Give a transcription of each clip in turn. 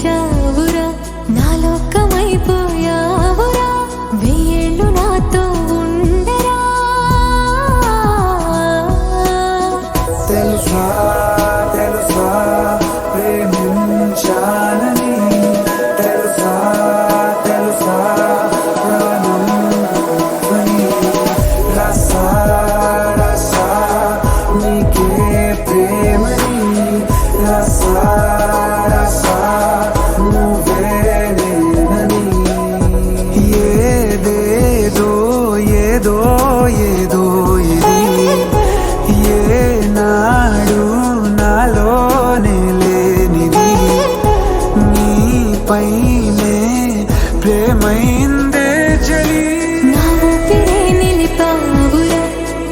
పిలిచావురా, నా లోకమైపోయావురా, వెయ్యేళ్ళు నాతో ఉండరా. తెలుసా తెలుసా ప్రేమించాలని, తెలుసా తెలుసా ప్రాణం అని, రసా రసా నీకే ప్రేమని, రసా రసా నువ్వే నేనని. ఏదేదో ఏదో ఏదో ఇది ఏనాడు నాలోనే లేనిది, నీపైనే ప్రేమైందే చలి. నా ఊపిరే నిలిపావురా,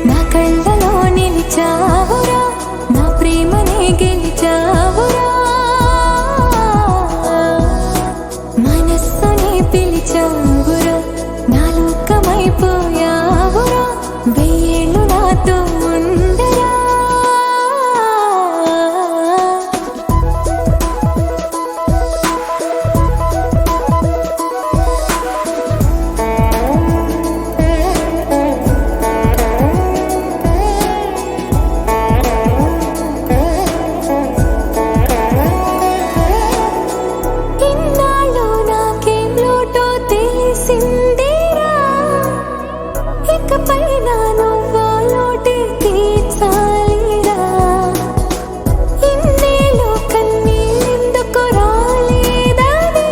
నా కళ్ళలో నిలిచావురా, నా ప్రేమనే గెలిచావురా. మనస్సునే పిలిచావురా, నా లోకమైపోయావురా, వెయ్యేళ్ళు నాతో ఉండరా. ఇన్నాళ్ళు నాకేం లోటో తెలిసిందేరా, ఇకపై నా నువ్వా లోటే తీర్చాలిరా. ఇన్నేళ్ళు కన్నీళ్ళెందుకు రాలేదని,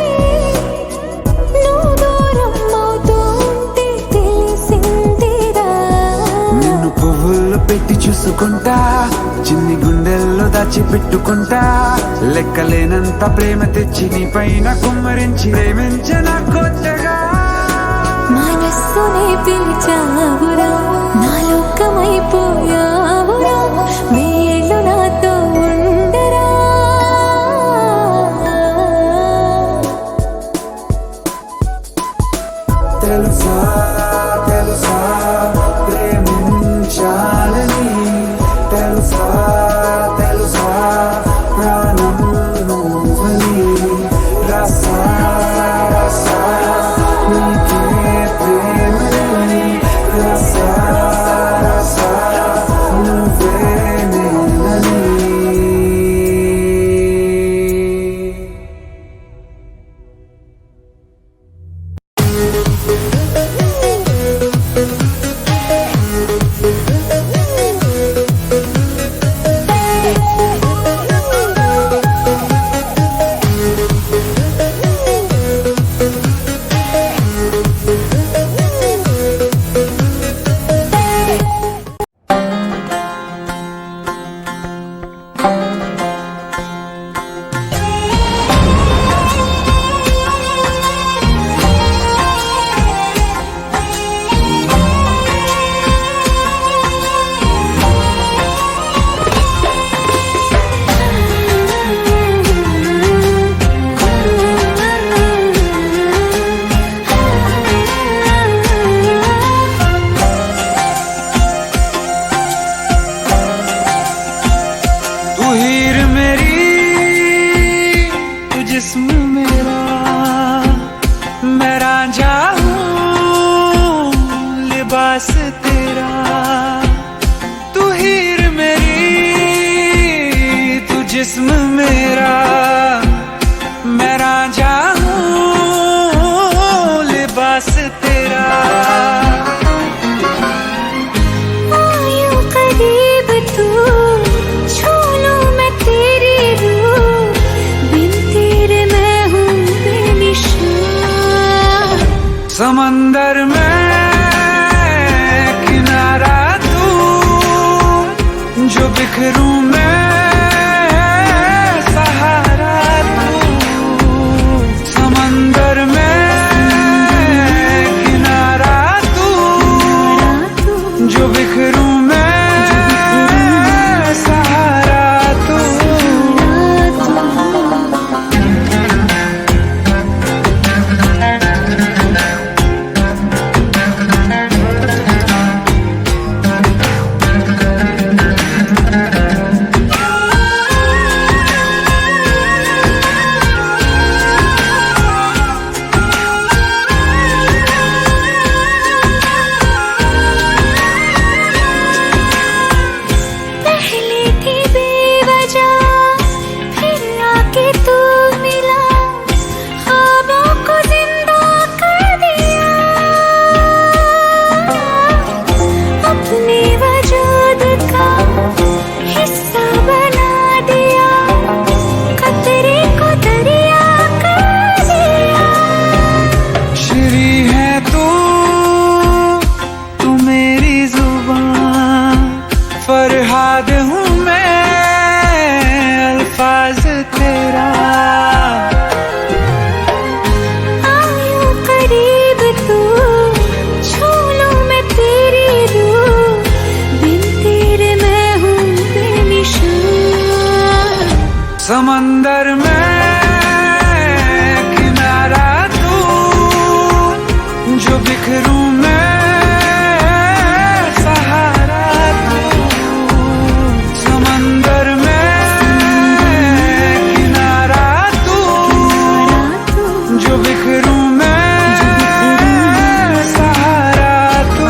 నువ్వు దూరం అవుతూ ఉంటే తెలిసిందిరా. నిన్ను పువ్వుల్లో పెట్టి చూసుకుంటా, చిన్ని గుండెల్లో దాచిపెట్టుకుంటా, లెక్కలేనంత ప్రేమ తెచ్చి నీ పైన కుమ్మరించి ప్రేమించిన కొత్తగా. మనస్సునే పిలిచావురా, నా లోకమైపోయావురా, వెయ్యేళ్ళు నాతో ఉండరా. తెలుసా తెలుసా ప్రేమించాలని, తెలుసా తెలుసా ప్రాణం నువ్వని, రసా రసా నీకే ప్రేమని, రసా రసా నువ్వే నేనని. जिस्म मेरा मैं रांझा हूँ, लिबास तेरा तू हीर मेरी, तू जिस्म मेरा मैं रांझा हूँ, लिबास तेरा. आयो करीब तू, छू लूं मैं तेरी रूह, बिन तेरे मैं हूँ बेनिशान. समंदर में किनारा तू, जो बिखरूं मैं सहारा तू. समंदर में किनारा तू, जो बिखरूं मैं सहारा तू. समंदर में किनारा तू, जो बिखरूं मैं सहारा तू। समंदर में किनारा तू, जो बिखरूं मैं सहारा तू।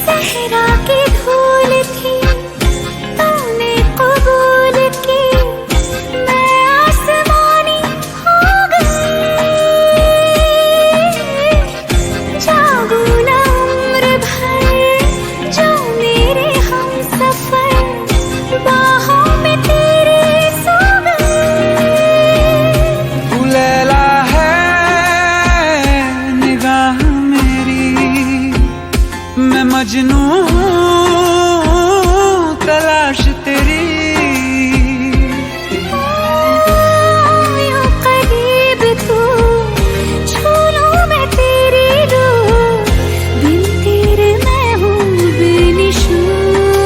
सहरा की धूल थी तूने कबूल की, मैं आसमानी हो गई। जागू ना उम्र भर जो मेरे हमसफर, बाहों में तेरे सो गए। तू लैला है निगाह मेरी, मैं मजनू हूँ तलाश तेरी। यूं करीब तू, छू लूं मैं तेरी रूह, बिन तेरे मैं हूँ बेनिशान।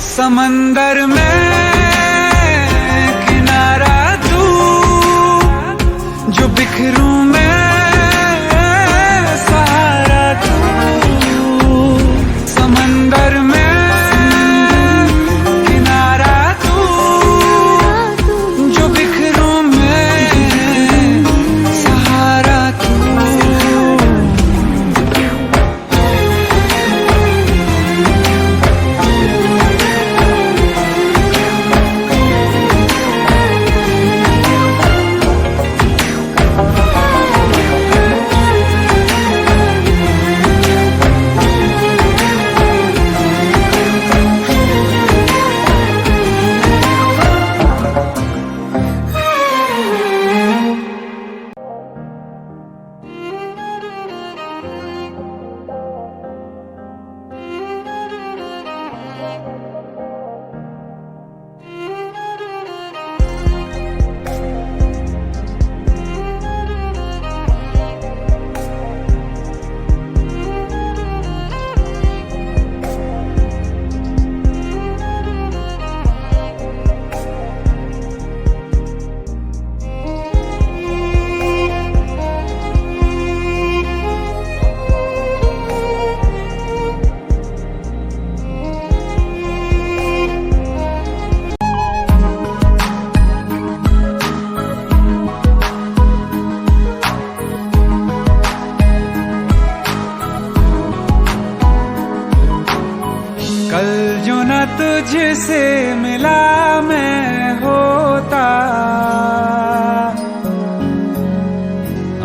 समंदर में किनारा तू, जो बिखरूं मैं सहारा तू। समंदर में किनारा तू, जो बिखरूं मैं सहारा तू। कल जो न तुझसे मिला मैं होता,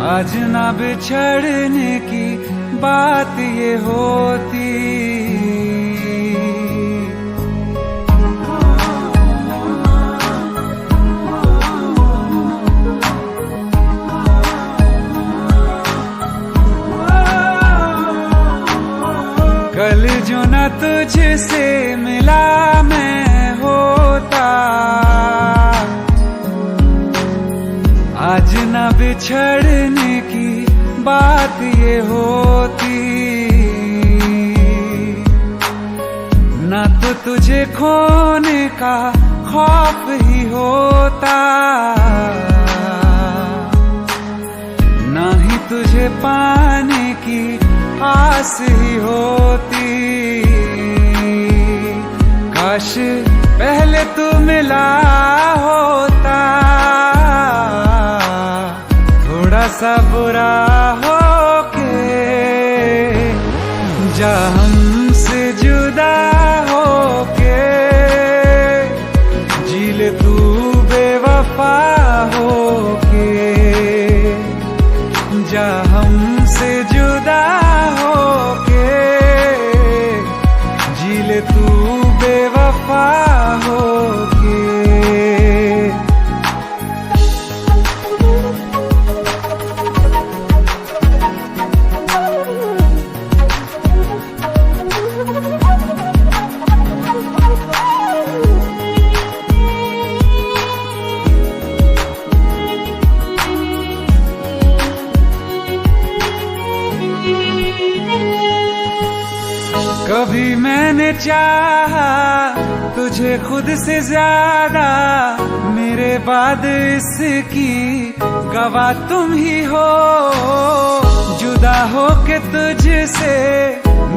आज न बिछड़ने की बात ये होती। कल जो न तुझसे मिला मैं होता, आज न बिछड़ने की बात ये होती। न तो तुझे खोने का खौफ ही होता, न ही तुझे पाने की आस ही होती। काश पहले तू मिला होता, थोड़ा सा बुरा होके जा हमसे जुदा होके। जी ले तू बेवफा होके, जा हमसे जुदा होके। जी ले तू बेवफा होके। कभी मैंने चाहा तुझे खुद से ज्यादा, मेरे बाद इसकी गवाह तुम ही हो। जुदा हो के तुझसे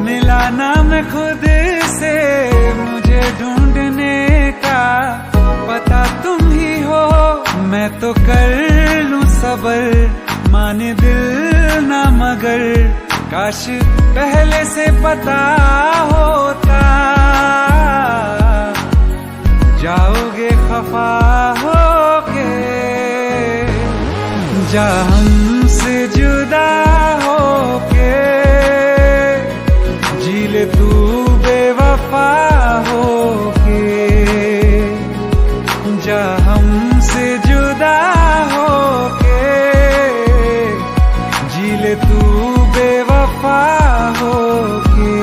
मिला ना मैं खुद से, मुझे ढूंढने का पता तुम ही हो। मैं तो कर लूं सबर माने दिल ना मगर, काश पहले से पता होता। जाओगे खफा होके, जा हमसे जुदा होके, जी ले तू बेवफा होके। जा हमसे जुदा होके, जी ले तू बेवफा होके।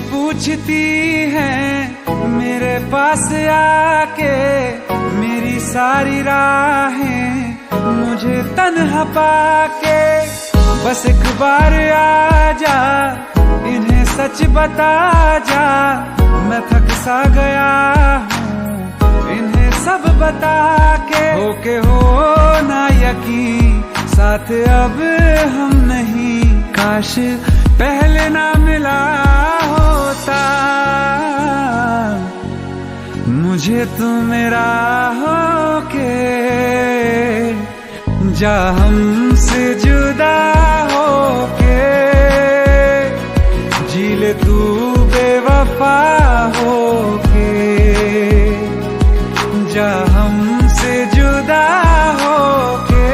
पूछती है मेरे पास आके, मेरी सारी राहें मुझे तन्हा पाके। बस एक बार आ जा, इन्हें सच बता जा, मैं थक सा गया हूँ इन्हें सब बता के। होके हो ना यकीन साथ अब हम नहीं, काश पहले ना मिला होता। मुझे तू मेरा होके, जा हमसे जुदा होके, जी ले तू बेवफा होके। जा हमसे जुदा होके,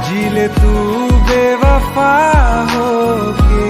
जी ले तू बेवफा होके।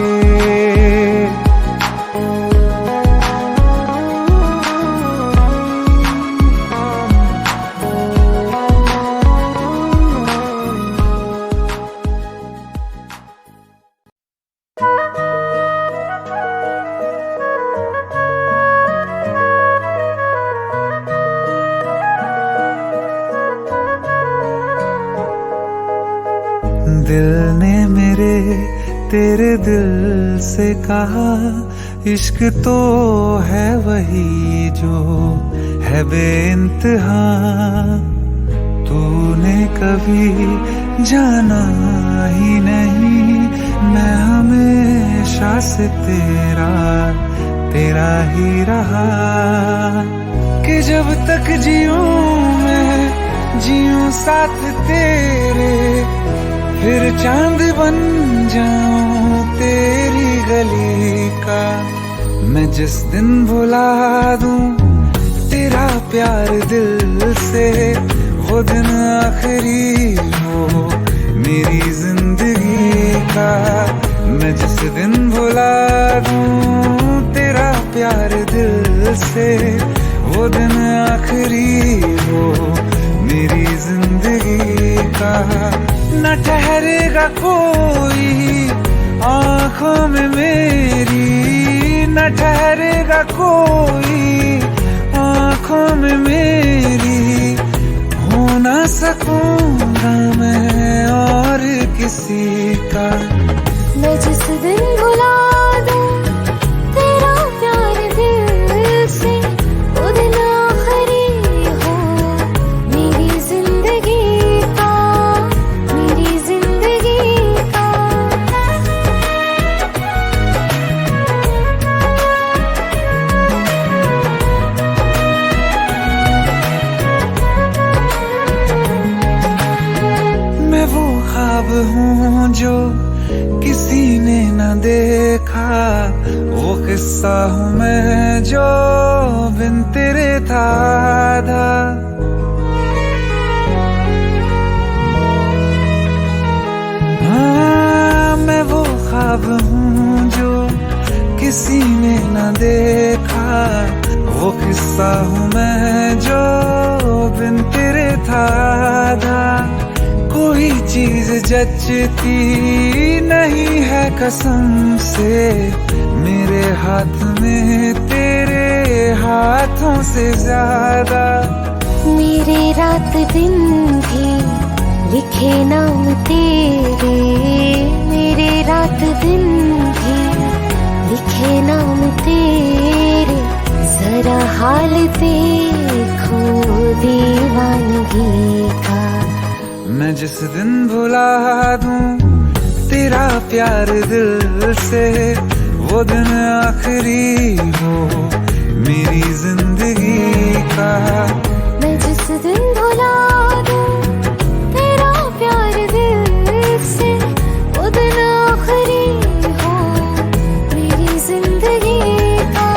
दिल ने मेरे तेरे दिल से कहा, इश्क तो है वही जो है बेइंतहा। तूने कभी जाना ही नहीं, मैं हमेशा से तेरा ही रहा। कि जब तक जीऊं मैं जीऊं साथ तेरे, फिर चांद बन जाऊं तेरी गली का। मैं जिस दिन भुला दूं तेरा प्यार दिल से, वो दिन आखिरी हो मेरी जिंदगी का। मैं जिस दिन भुला दूं तेरा प्यार दिल से, वो दिन आखिरी हो मेरी जिंदगी का। न ठहरेगा कोई आँखों में मेरी, न ठहरेगा कोई आँखों में मेरी। हो ना सकूंगा मैं और किसी का। मैं जिस दिन भुला दूं तेरा प्यार दिल से, वो दिन आखिरी हो मेरी जिंदगी का, मेरी जिंदगी का। मैं वो ख्वाब हूँ जो किसी ने न देखा, वो किस्सा हूँ मैं जो बिन तेरे था आधा। किसी ने न देखा, वो किस्सा हूँ मैं जो बिन तेरे था आधा। कोई चीज जचती नहीं है कसम से, मेरे हाथ में तेरे हाथों से ज्यादा। मेरे रात दिन भी लिखे नाम तेरे, मेरे रात दिन भी लिखे नाम तेरे। जरा हाल देखो दीवानगी का। मैं जिस दिन भुला दूं तेरा प्यार दिल से, वो दिन आखिरी हो मेरी जिंदगी का। मैं जिस दिन भुला दूं तेरा प्यार दिल से, वो दिन आखिरी हो मेरी जिंदगी का।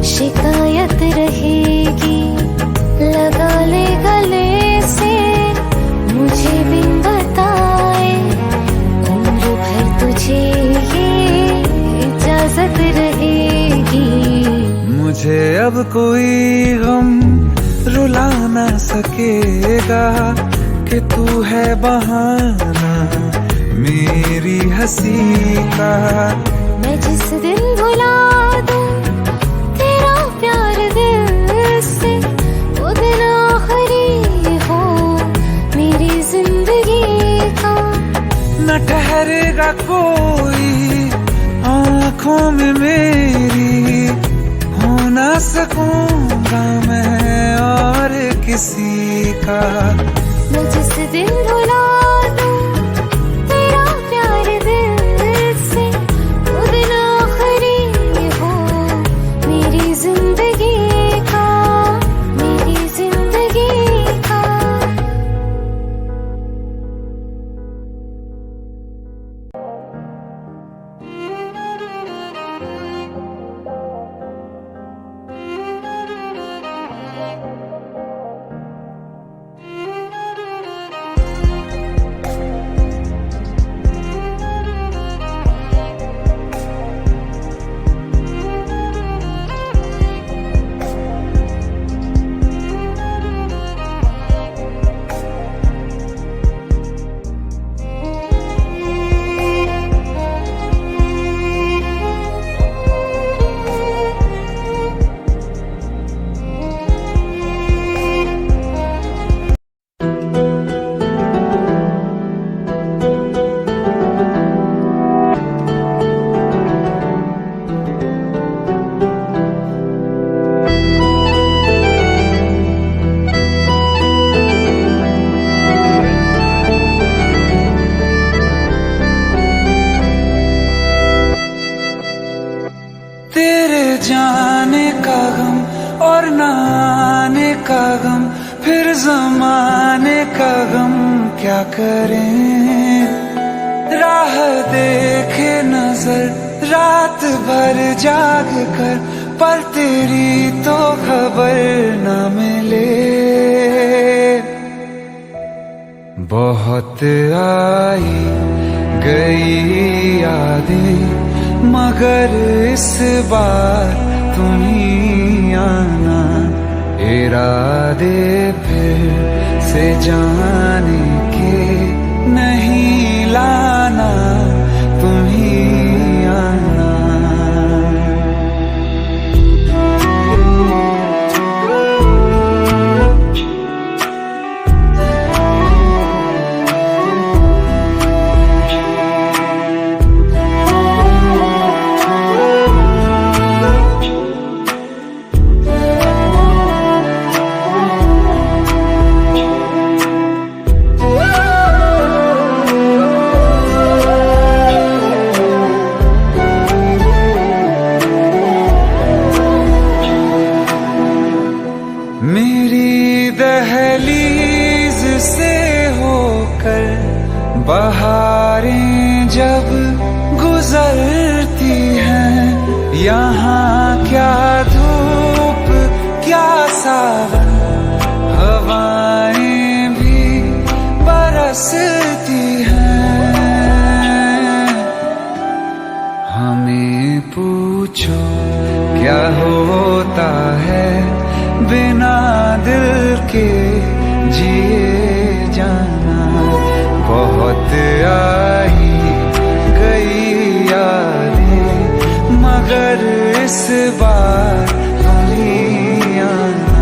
शिकायत रहेगी, लगा ले गले से मुझे बिन बताए। उम्र भर तुझे ये इजाजत रहेगी। मुझे अब कोई गम रुला ना सकेगा कि तू है बहाना मेरी हंसी का। मैं जिस दिन भुला दूं तेरा प्यार दिल से, वो दिन आखिरी हो मेरी जिंदगी का। न ठहरेगा कोई आँखों में मेरी, हो ना सकूंगा मैं और किसी का। मैं जिस दिन भुला दूं तेरा प्यार दिल से, वो दिन आखिरी हो मेरी जिंदगी का, मेरी जिंदगी का। जाने का गम और न आने का गम, फिर जमाने का गम क्या करें। राह देखे नजर रात भर जाग कर, पर तेरी तो खबर न मिले। बहुत आई गई यादें, मगर इस बार तुम ही आना। इरादे फिर से जाने के नहीं लाना, तुम ही आना। बहारें जब गुजरती हैं, यहाँ क्या धूप क्या सावन, हवाएं भी बरसती हैं। हमें पूछो क्या होता है बिना दिल के जिए जाना। बहुत आई गई यादें मगर इस बार तुम ही आना।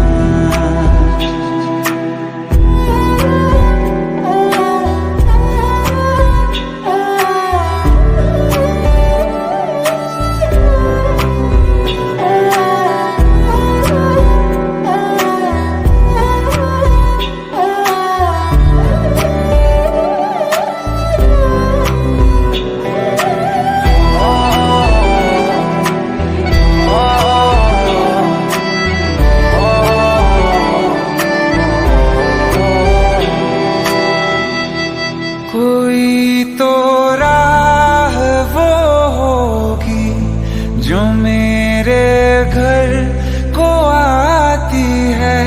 कोई तो राह वो होगी जो मेरे घर को आती है।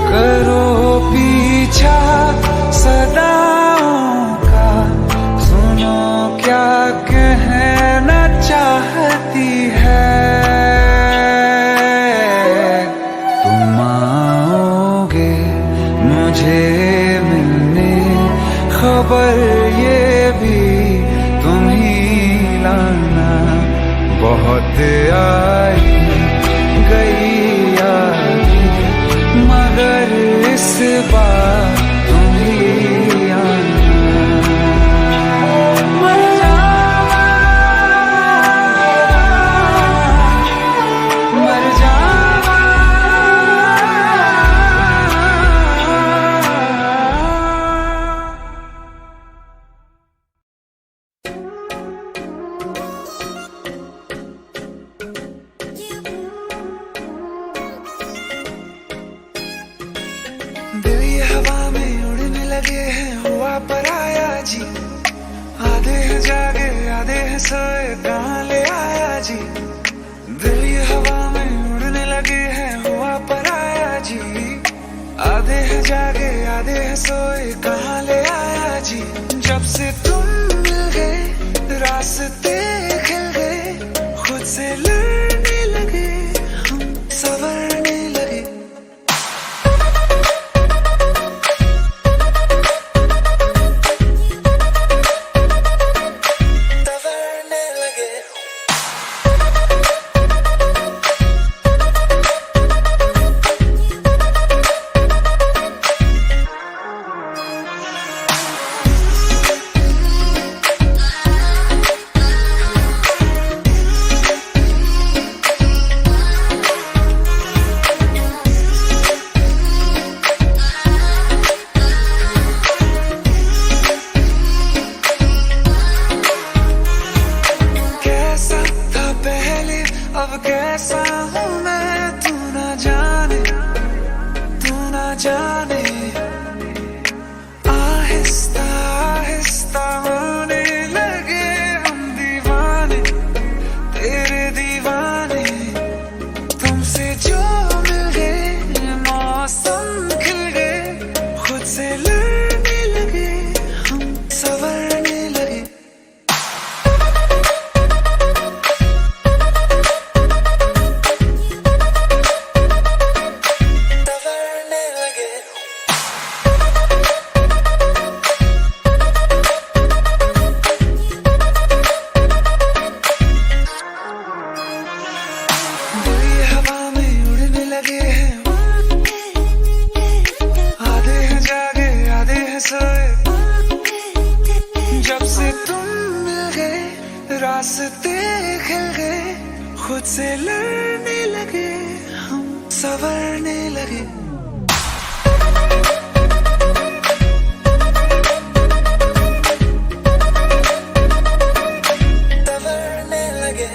करो पीछा सदाओं का, सुनो क्या कहना चाहती है। तुम आओगे मुझे मिलने, खबर ये भी तुम ही लाना। बहुत आई गई यादें मगर इस बार तुम ही आना। मर जावा, मर जावा। दिल ये हवा में उड़ने लगे हैं, हुआ पराया जी। आधे हैं जागे आधे हैं सोए, कहाँ ले आया जी। दिल ये हवा में उड़ने लगे हैं, हुआ पराया जी। आधे हैं जागे आधे हैं सोए, कहाँ ले आया जी। जब से तुम मिल गए रास्ते खिल गए, खुद से लड़ने लगे हम संवरने लगे। अब कैसा हूँ मैं तू ना जाने, तू ना जाने। आहिस्ता आहिस्ता होने लगे हम दीवाने, तेरे दीवाने। तुमसे जो मिल गए मौसम खिल गए, खुद से लड़ने लगे हम संवरने लगे। जब से तुम मिल गए रास्ते खिल गए, खुद से लड़ने लगे हम संवरने लगे। संवरने लगे।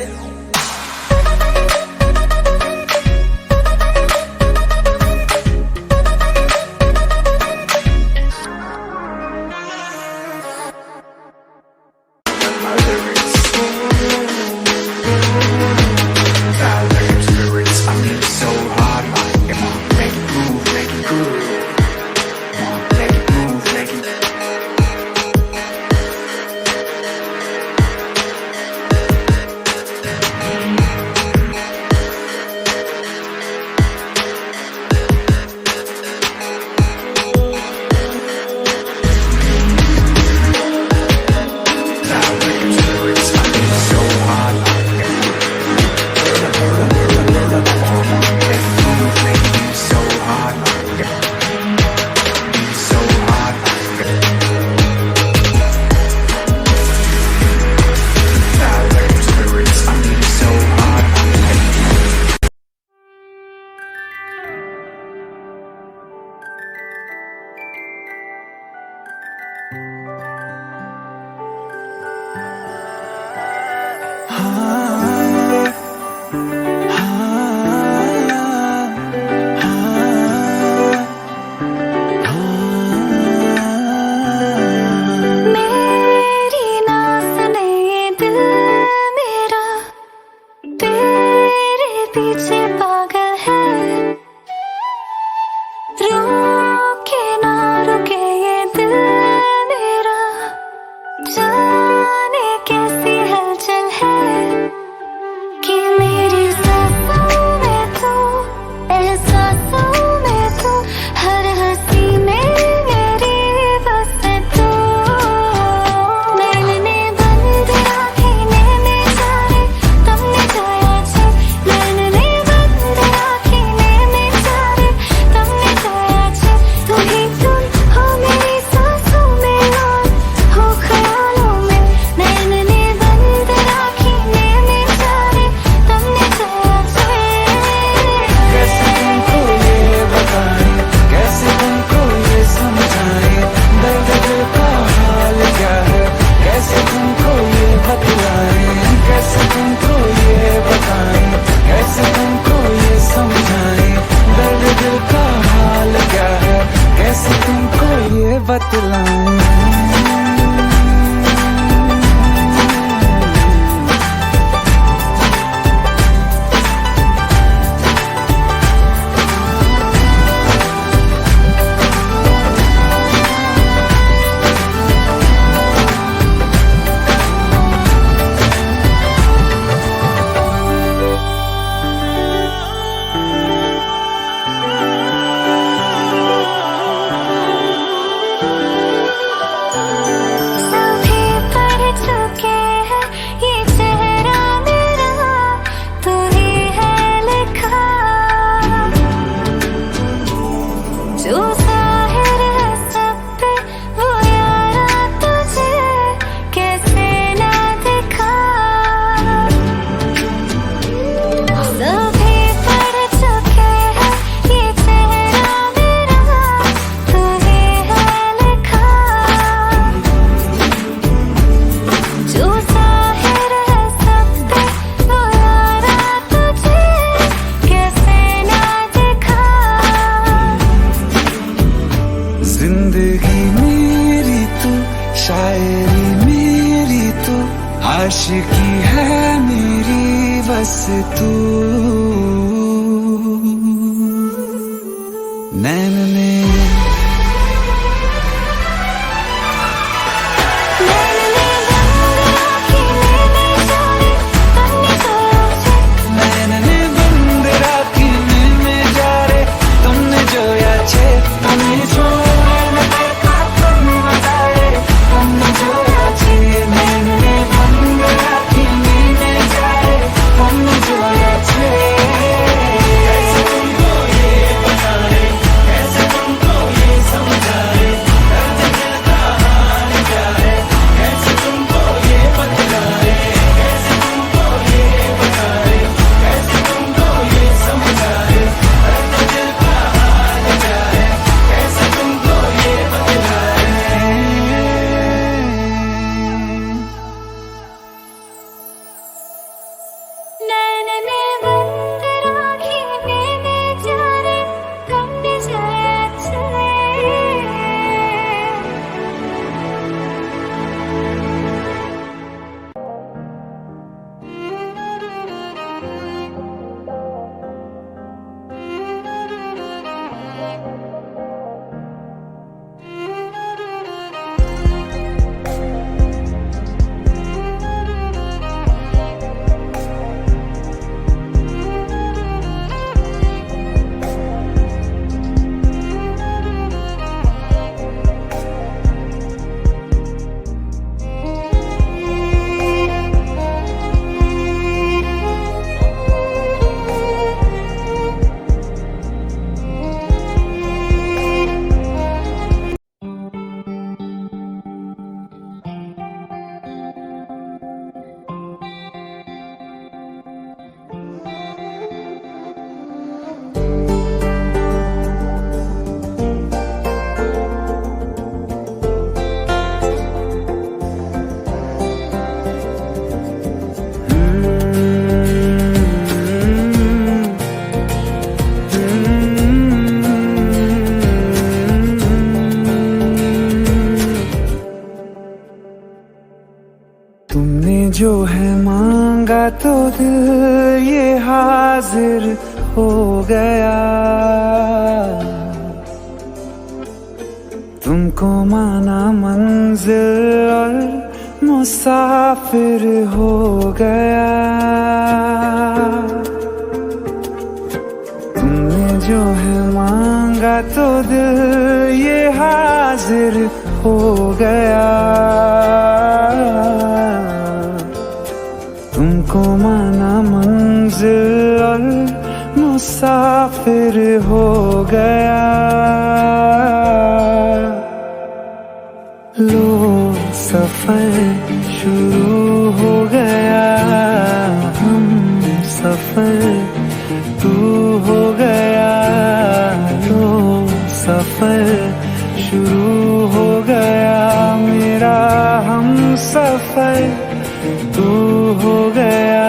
बतलाऊं। सभी पढ़ चुके हैं ये चेहरा मेरा, तू ही है लिखा। जो जाहिर है सब पे वो यारा तुझे कैसे ना दिखा। सभी पढ़ चुके हैं ये चेहरा मेरा, तू ही है लिखा। जो जाहिर है सब पे वो यारा तुझे कैसे ना दिखा। जिंदगी मेरी तू, शायरी मेरी तू, आशिकी है मेरी बस तू। नैन ने मैंने बंद राखी में जा रे, तुमने जो याचे तुमने जो देखा तुम बताए, तुमने जो याचे। मैंने बंद राखी में जा रे, तुमने जो याचे। कैसे तुमको ये बताए, कैसे तुमको ये समझाए, दर्द दिल का हाल क्या है, कैसे तुमको ये बतलाए, कैसे तुमको ये बताए, कैसे तुमको ये समझाए, दर्द दिल का हाल क्या है, कैसे तुमको ये बतलाए। नैन ने बंद राखी में जा रे, तुमने जाया चले। तुमने जो है मांगा तो दिल ये हाजिर हो गया। तुमको माना मंजिल और मुसाफिर हो गया। तुमने जो है मांगा तो दिल ये हाजिर हो गया। तुमको माना मंजिल और मुसाफिर हो गया। लो सफर शुरू हो गया, हम सफर तू हो गया। लो सफर शुरू हो गया, मेरा हम सफर तू हो गया।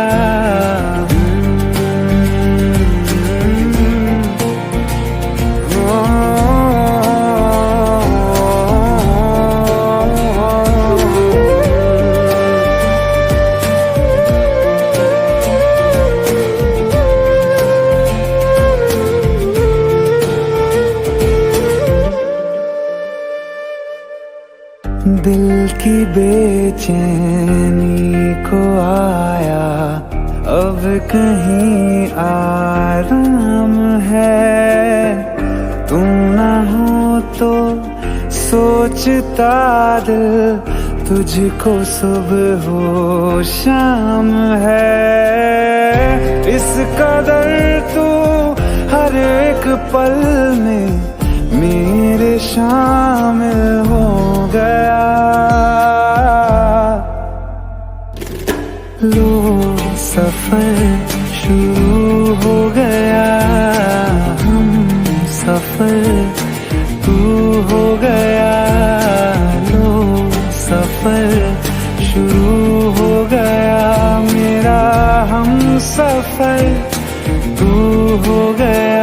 दिल की बेचैनी को आया अब कहीं आराम है। तुम ना हो तो सोचता दिल तुझको सुबह हो शाम है। इस कदर तू हर एक पल में मेरे शामिल हो गया। लो सफर शुरू हो गया, हम सफर तू हो गया। लो सफर शुरू हो गया, मेरा हम सफर तू हो गया।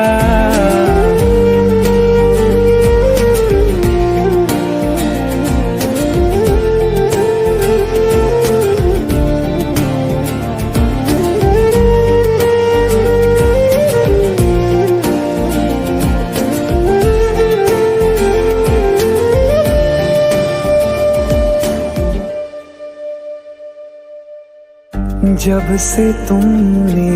जब से तुमने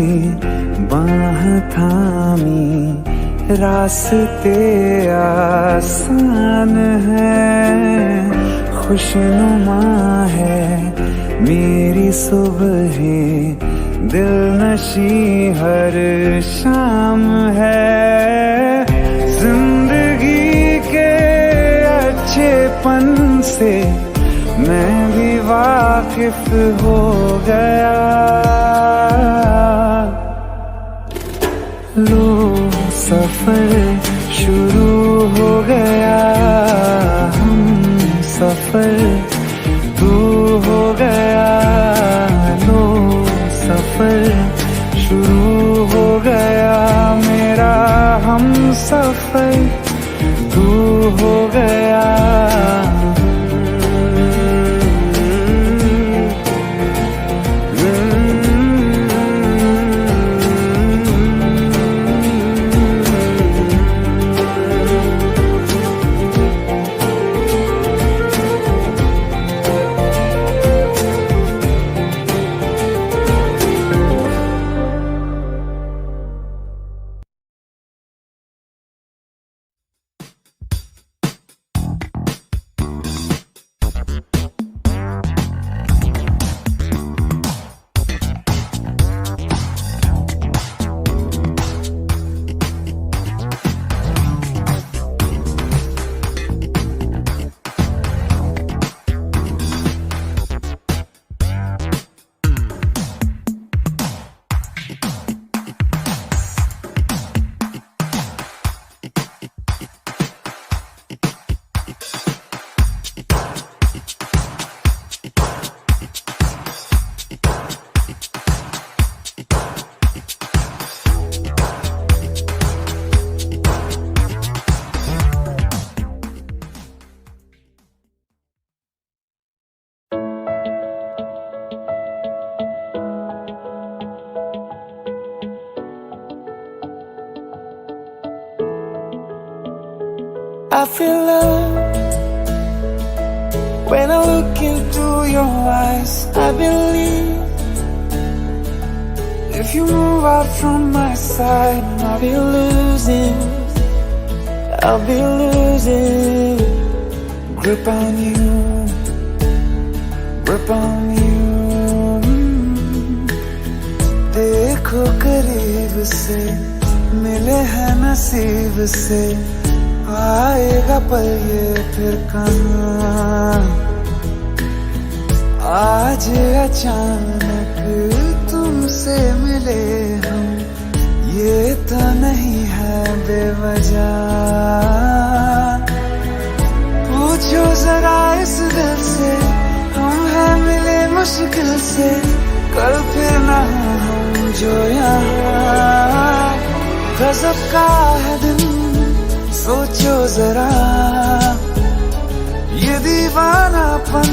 बाह थामी रास्ते आसान हैं। खुशनुमा है मेरी सुबहें, दिल नशी हर शाम है। जिंदगी के अच्छेपन से मैं भी वाकिफ हो गया। लो सफर शुरू हो गया, हम सफर तू हो गया। लो सफर शुरू हो गया, मेरा हम सफर तू हो गया। I feel love when I look into your eyes. I believe if you move out from my side, I'll be losing grip on you, grip on you. देखो करीब से मिले हैं नसीब से, आएगा पल ये फिर कहाँ। आज अचानक तुमसे मिले हम, ये तो नहीं है बेवजह। पूछो जरा इस दिल से, हम हैं मिले मुश्किल से, कल फिर ना हो हम जो यहाँ। गजब का है दिन सोचो जरा, ये दीवानापन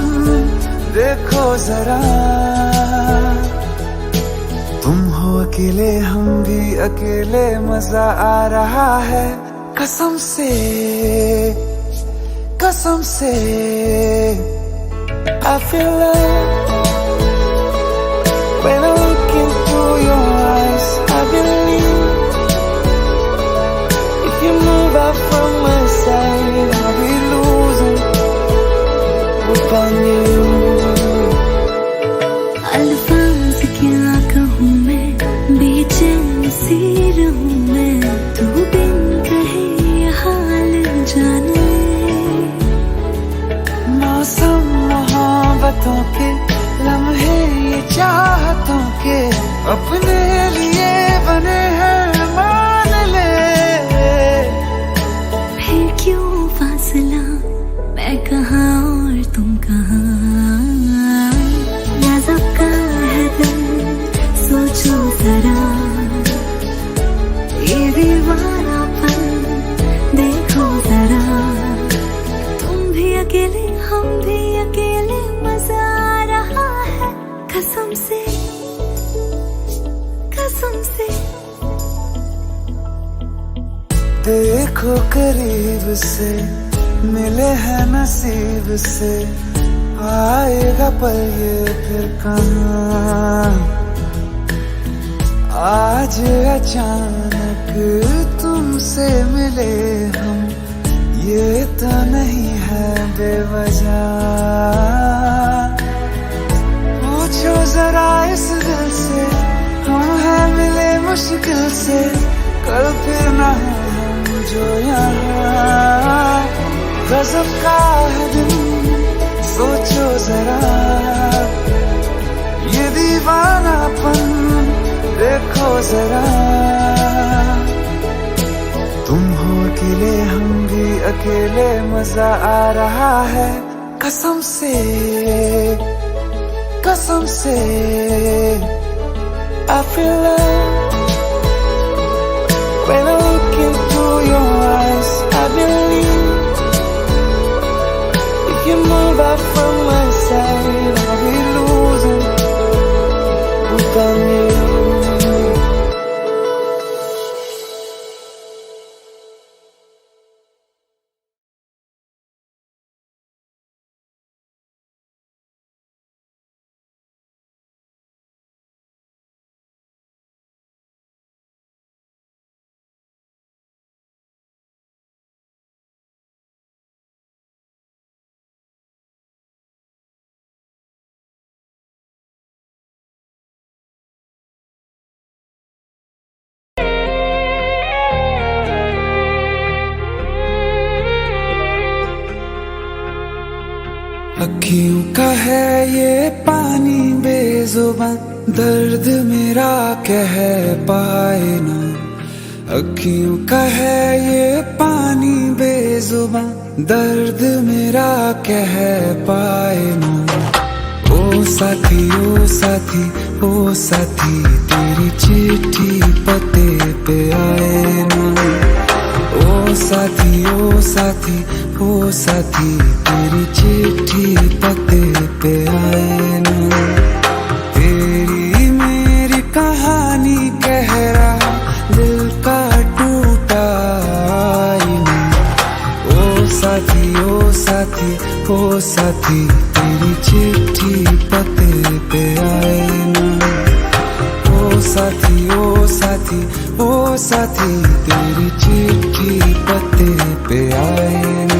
देखो जरा। तुम हो अकेले हम भी अकेले, मजा आ रहा है कसम से कसम से I feel love when I look into your eyes. I believe if you move out from my side, I'll be losing upon you. अल्फाज क्या कहूँ मैं, बेचैन सी रहूँ मैं, तू बिन कहे ये हाल जाने। मौसम मोहब्बतों के लम्हे ये चाहतों के अपने लिए बने हैं, मान ले। फिर क्यों फासला, मैं कहाँ और तुम कहाँ। नाजुक का है दिल, सोचो जरा, ये दीवानापन देखो जरा। तुम भी अकेले, हम भी अकेले, मजा आ रहा है कसम से, कसम से। देखो करीब से, मिले हैं नसीब से, आएगा पल ये फिर कहाँ। आज अचानक तुमसे मिले हम, ये तो नहीं है बेवजह। पूछो जरा इस दिल से, हम हैं मिले मुश्किल से, कल फिर ना हम जो यहाँ। गजब का है दिन, सोचो जरा, ये दीवानापन देखो जरा। तुम हो अकेले, हम भी अकेले, मजा आ रहा है कसम से, कसम से। I feel love when I look into your eyes. I believe if you move out from my side, I'll be losing upon you. अखियों का है ये पानी बेजुबान, दर्द मेरा कह पाए ना। अखियों का है ये पानी बेजुबान, दर्द मेरा कह पाए ना। ओ साथी ओ साथी ओ साथी, तेरी चिट्ठी पते पे आए ना। ओ साथी ओ साथी ओ साथी, तेरी चिट्ठी पते पे आए ना। तेरी मेरी कहानी कह रहा, दिल का टूटा आईना। ओ साथी ओ साथी ओ साथी, तेरी चिट्ठी पते पे आए ना। ओ साथी ओ साथी ओ साथी, तेरी चिट्ठी पते पे आए ना।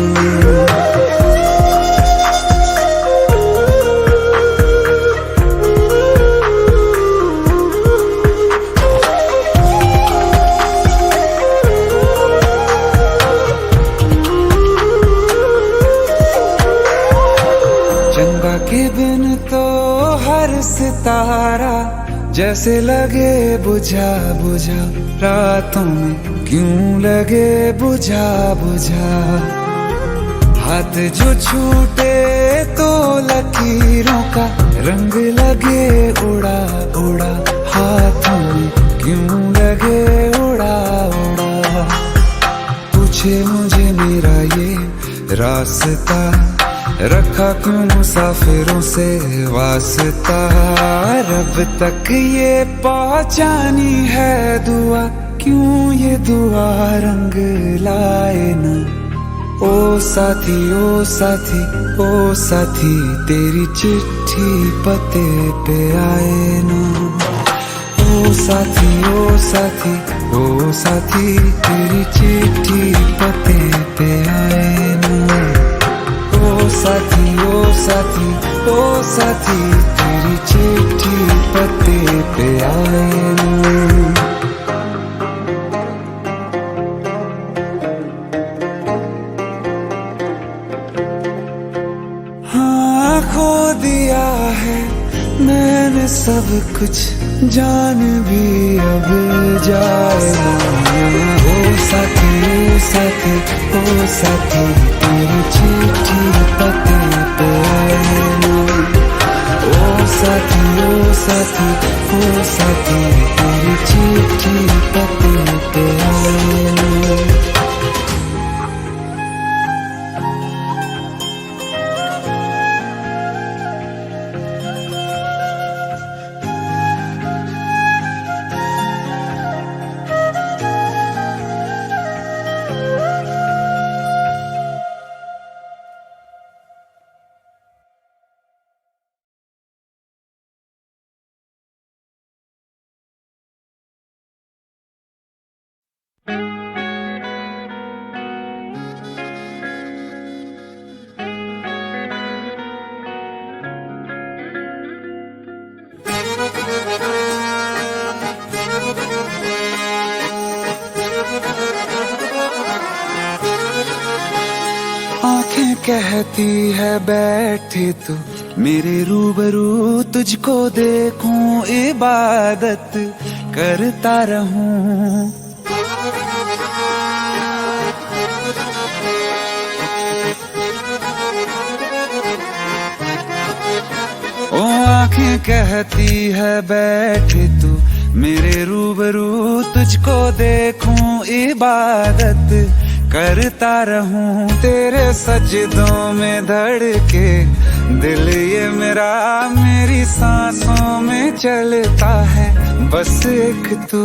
चंदा के बिन तो हर सितारा जैसे लगे बुझा बुझा, रातों में क्यों लगे बुझा बुझा। हाथ जो छूटे तो लकीरों का रंग लगे उड़ा उड़ा, हाथों में क्यों लगे उड़ा उड़ा। पूछे मुझे मेरा ये रास्ता, रखा क्यों मुसाफिरों से वास्ता। रब तक ये पहुंचानी है दुआ, क्यों ये दुआ रंग लाए ना। ओ साथी ओ साथी ओ साथी, तेरी चिट्ठी पते पे आए ना। ओ साथी ओ साथी ओ साथी, तेरी चिट्ठी पते पे आए ना। ओ साथी ओ साथी ओ साथी, तेरी चिट्ठी पते पे आए ना। हाँ, खो दिया है मैंने सब कुछ, जान भी अब जाएगा। ओ साथी ओ साथी ओ साथी, तेरी चिट्ठी पते पे आए ना। ओ साथी ओ साथी ओ साथी, तेरी चिट्ठी पते पे आए ना। आंखें कहती है बैठे तू मेरे रूबरू, तुझको देखूं इबादत करता रहूं। ओ आंखें कहती है बैठे तू मेरे रूबरू, तुझको देखूं इबादत करता रहूं। तेरे सजदों में धड़के दिल ये मेरा, मेरी सांसों में चलता है बस एक तू।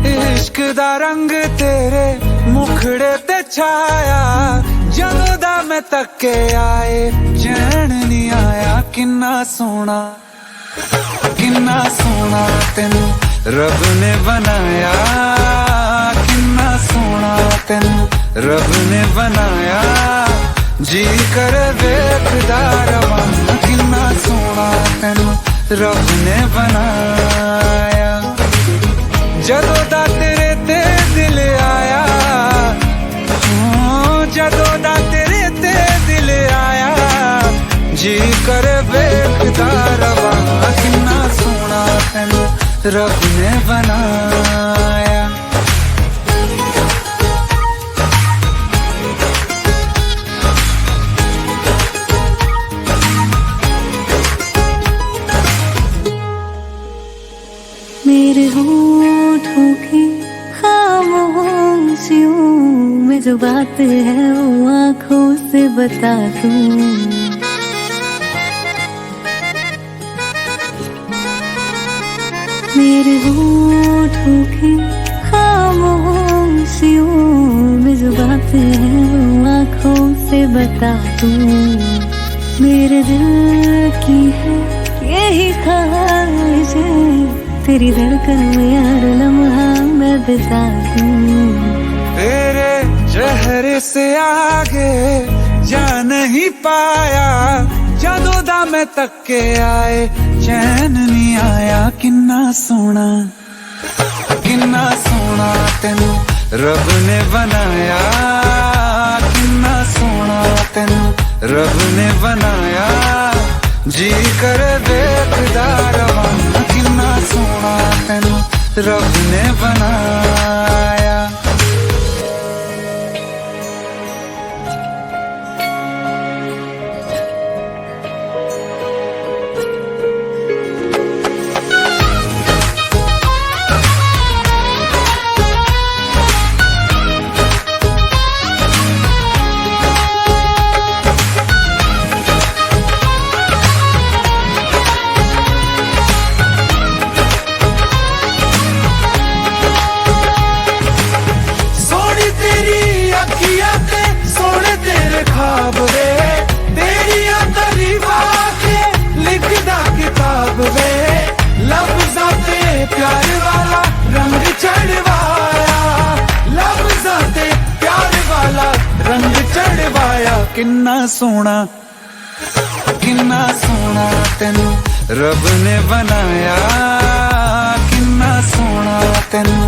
इश्क दा रंग तेरे मुखड़े ते छाया, ਜਦੋਂ ਦਾ मैं तके आए चैन नहीं आया। किन्ना सोना तेनू रब ने बनाया, किन्ना सोना तेनू रब ने बनाया। जी कर वेखदा रवां, किन्ना सोना तेनू रब ने बनाया। जदों दा तेरे ते दिल आया, जदों दा तेरे ते दिल आया। जी कर वेखदा रवां, किन्ना सोना तेनू रब ने बनाया। मेरे होठों की खामोशियों में जो बात है वो आंखों से बता दूं। मेरे होठों की खामोशियों में जो बात है वो आंखों से बता दूं। मेरे दिल की है यही ख्वाहिश है, तेरी धड़कन में हर लम्हा मैं बिता दूं। तेरे चेहरे से आगे जा नहीं पाया, जदों दा मैं तके आए चैन नहीं आया। किन्ना सोना तेनू रब ने बनाया, किन्ना सोना तेनू रब ने बनाया। जी कर वेखदा रवां, किन्ना सोना तेनू रब ने बनाया। किन्ना सोना तेनू रब ने बनाया, किन्ना सोना तेनू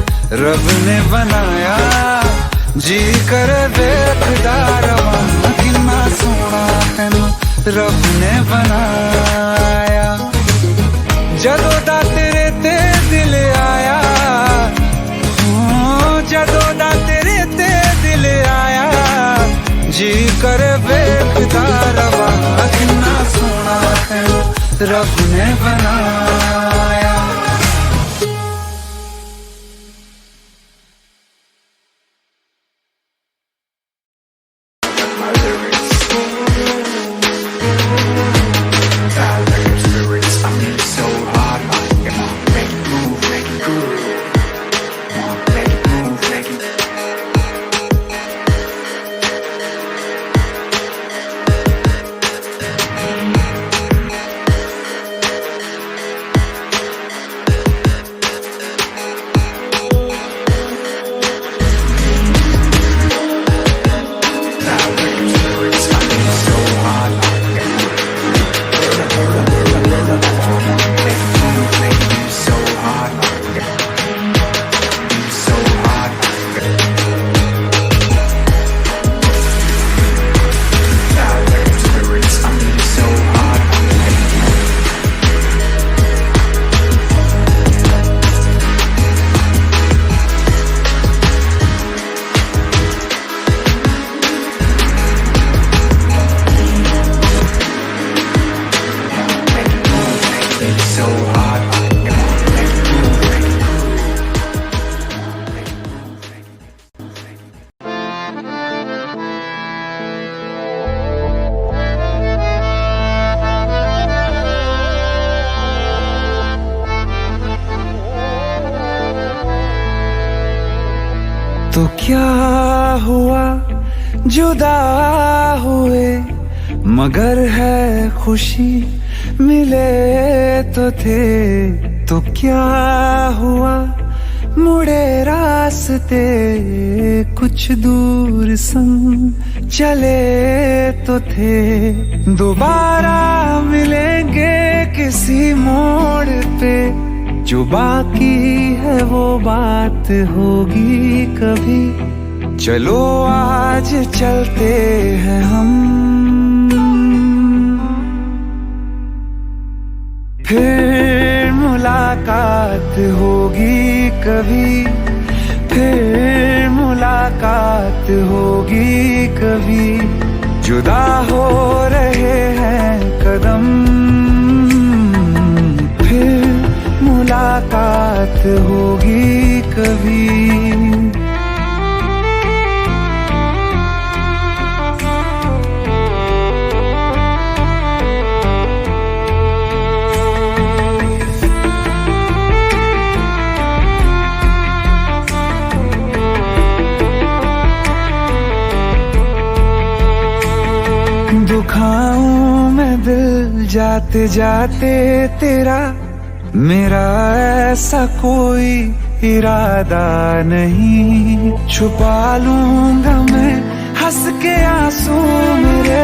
रब ने बनाया, जी कर देखदा रवां, किन्ना सोना तेनू रब ने बनाया। जदों दा तेरे ते दिल आया, जदों दा तेरे ते दिल आया, जी कर देखदा रवां, किन्ना सोना तेनू रब ने बनाया। तो क्या हुआ जुदा हुए, मगर है खुशी मिले तो थे। तो क्या हुआ मुड़े रास्ते, कुछ दूर संग चले तो थे। दोबारा मिलेंगे किसी मोड़ पे, जो बाकी है वो बात होगी कभी। चलो आज चलते हैं हम, फिर मुलाकात होगी कभी, फिर मुलाकात होगी कभी। जुदा हो रहे हैं कदम, फिर मुलाकात होगी कभी। दुखाऊं मैं दिल जाते जाते तेरा, मेरा ऐसा कोई इरादा नहीं। छुपा लूंगा मैं हंस के आंसू मेरे,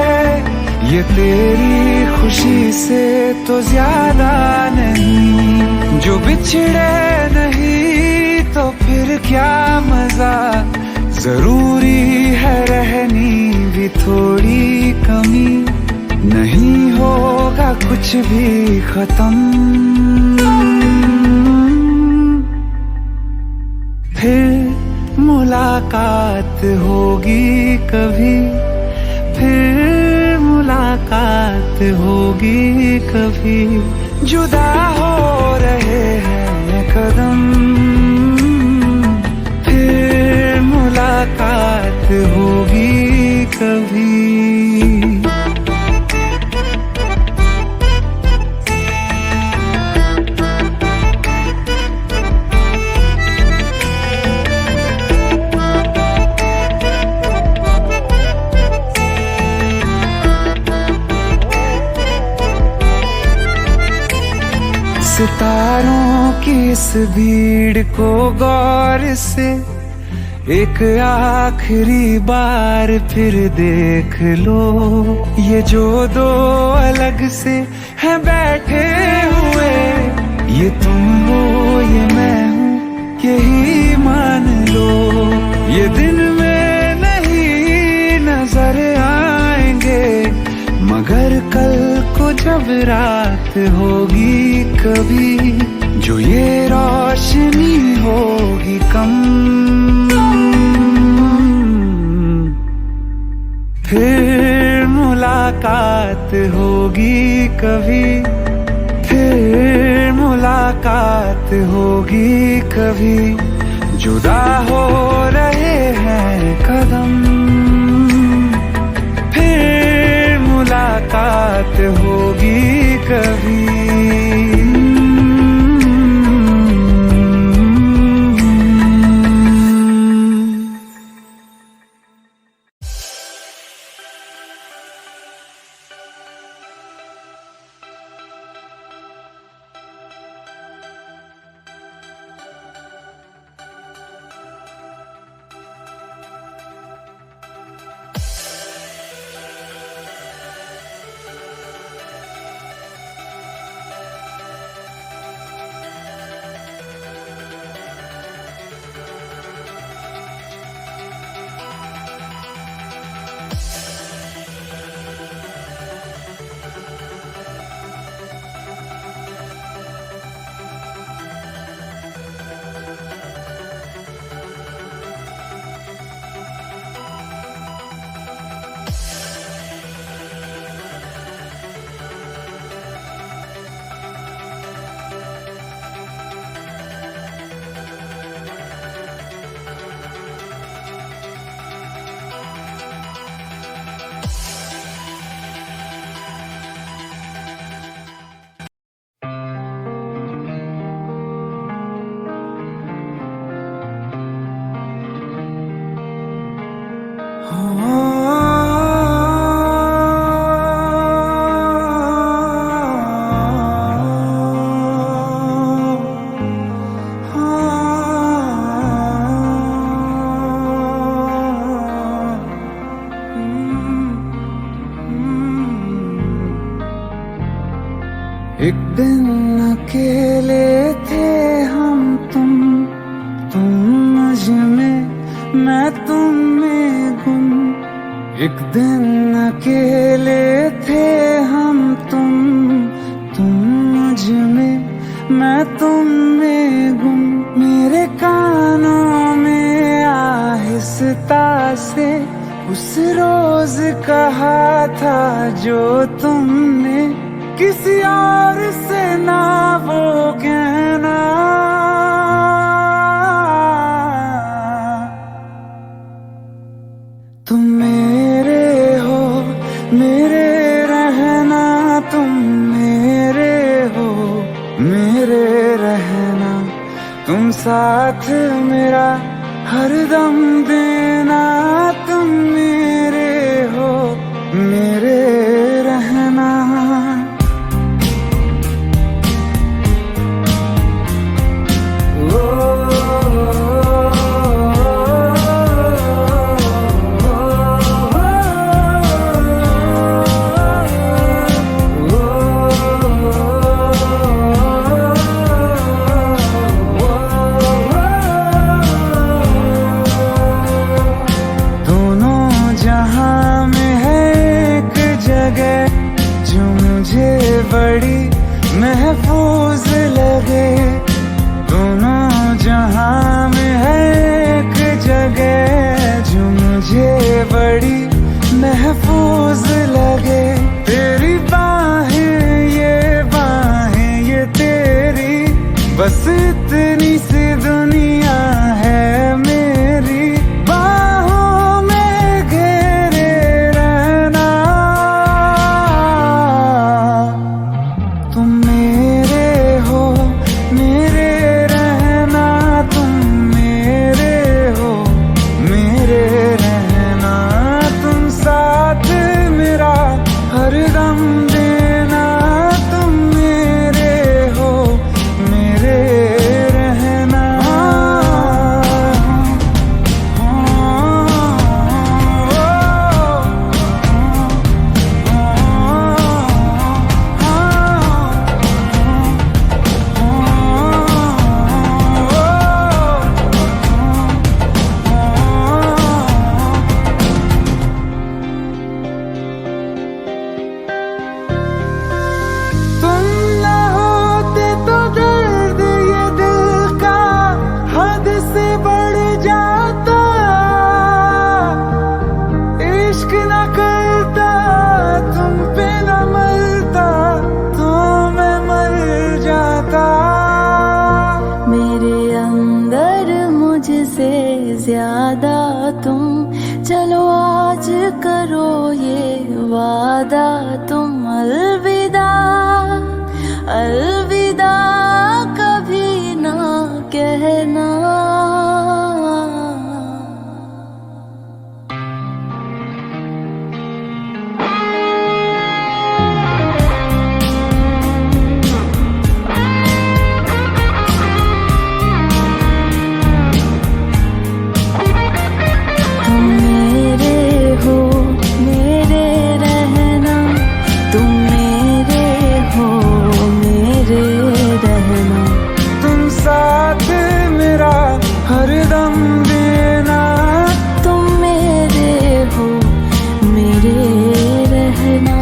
ये तेरी खुशी से तो ज्यादा नहीं। जो बिछड़े नहीं तो फिर क्या मजा, जरूरी है रहनी भी थोड़ी कमी। नहीं होगा कुछ भी खत्म, फिर मुलाकात होगी कभी, फिर मुलाकात होगी कभी। जुदा हो रहे हैं कदम, फिर मुलाकात होगी कभी। सितारों की इस भीड़ को गौर से एक आखिरी बार फिर देख लो, ये जो दो अलग से हैं बैठे हुए, ये तुम हो ये मैं हूँ यही मान लो। ये दिन में नहीं नजर आएंगे, मगर कल को जब रात होगी कभी, जो ये रोशनी होगी कम, फिर मुलाकात होगी कभी, फिर मुलाकात होगी कभी। जुदा हो रहे हैं कदम, फिर मुलाकात होगी कभी। एक दिन अकेले थे हम तुम मुझ में, मैं तुम में गुम। एक दिन अकेले थे हम तुम मुझ में, मैं तुम में गुम। मेरे कानों में आहिस्ता से उस रोज कहा था जो तुमने, किसी और से ना वो कहना। तुम मेरे हो मेरे रहना, तुम मेरे हो मेरे रहना। तुम साथ मेरा हरदम देना, तुम मेरे हो मेरे रहना। बड़ी महफूज लगे, दोनों जहां में है एक जगह जो मुझे बड़ी महफूज लगे। तेरी बाहें ये तेरी, बस इतनी सी दुनिया है मेरी। बाहों में घेरे रहना, तुम मेरे हो मेरे रहना, तुम मेरे हो मेरे रहना। तुम साथ मेरा हरदम देना, तुम मेरे हो मेरे रहना। वादा तुम अलविदा अलविदा कभी ना कहना। हरदम देना तुम मेरे हो मेरे रहना।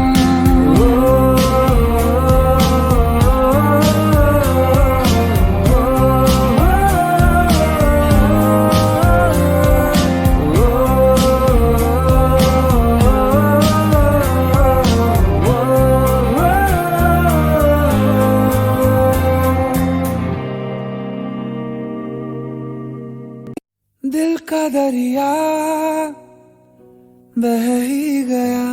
दिल का दरिया बह ही गया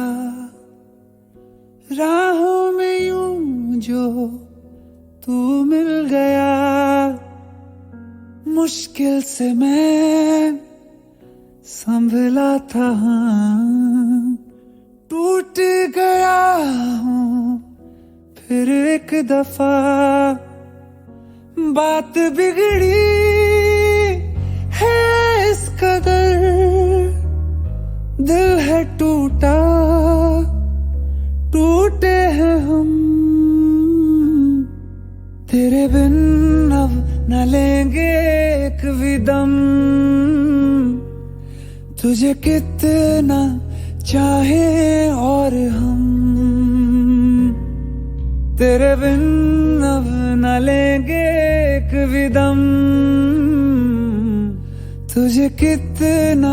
राहों में यूं जो तू मिल गया। मुश्किल से मैं संभला था टूट गया हूँ फिर एक दफा। बात बिगड़ी है इस कदर दिल है टूटा टूटे हैं हम। तेरे बिन अब न लेंगे एक भी दम तुझे कितना चाहे और हम। तेरे बिन अब न लेंगे एक भी दम तुझे कितना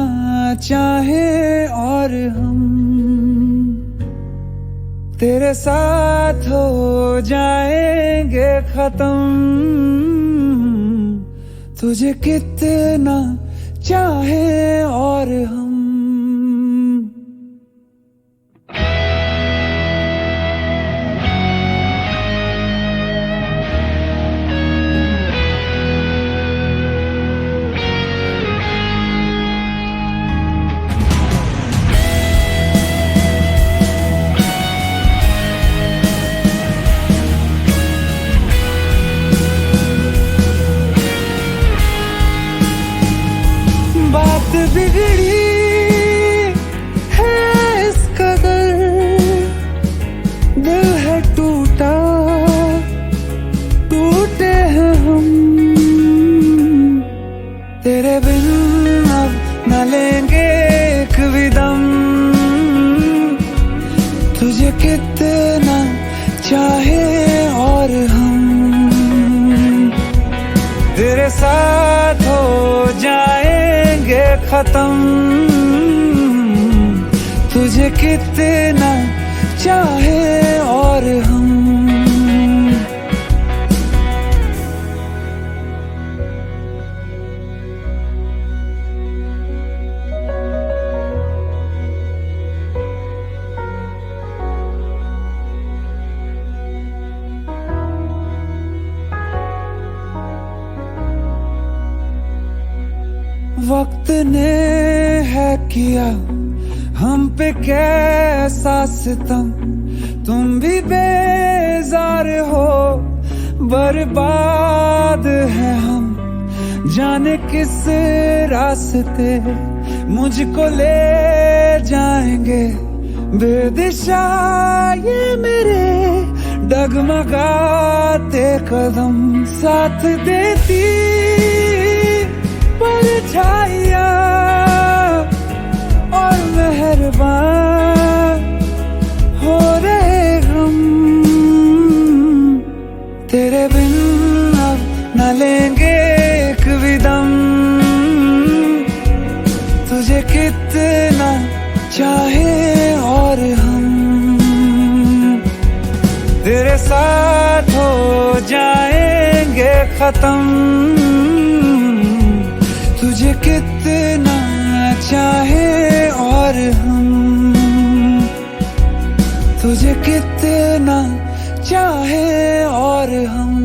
चाहे और हम। तेरे साथ हो जाएंगे खत्म तुझे कितना चाहे और हम। बात बिगड़ी है इस कदर दिल है टूटा टूटे हैं हम। तेरे बिन अब न लेंगे एक भी दम तुझे कितना चाहे और हम। तेरे साथ हो जाएंगे खत्म तुझे कितना चाहे और हम। वक्त ने है किया हम पे कैसा सितम तुम भी बेजार हो बर्बाद है हम जाने किस रास्ते मुझको ले जाएंगे बेदिशा ये मेरे डगमगाते कदम। साथ देती परछाइयाँ और मेहरबान हो रहे हम। तेरे बिन अब न लेंगे एक भी दम तुझे कितना चाहे और हम। तेरे साथ हो जाएंगे खत्म तुझे कितना चाहे और हम। तुझे कितना चाहे और हम।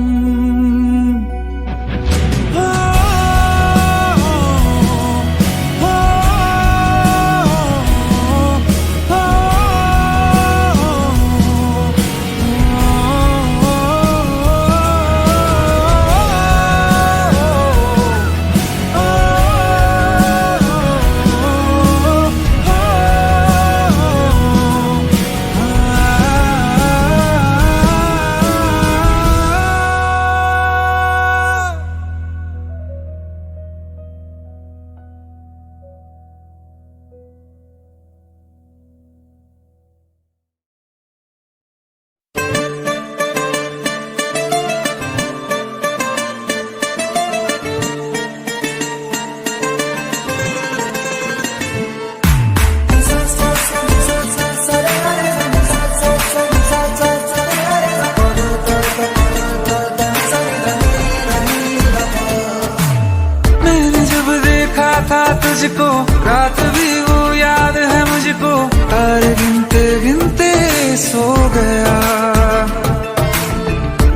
तुझको रात भी वो याद है मुझको, तारे गिनते गिनते सो गया।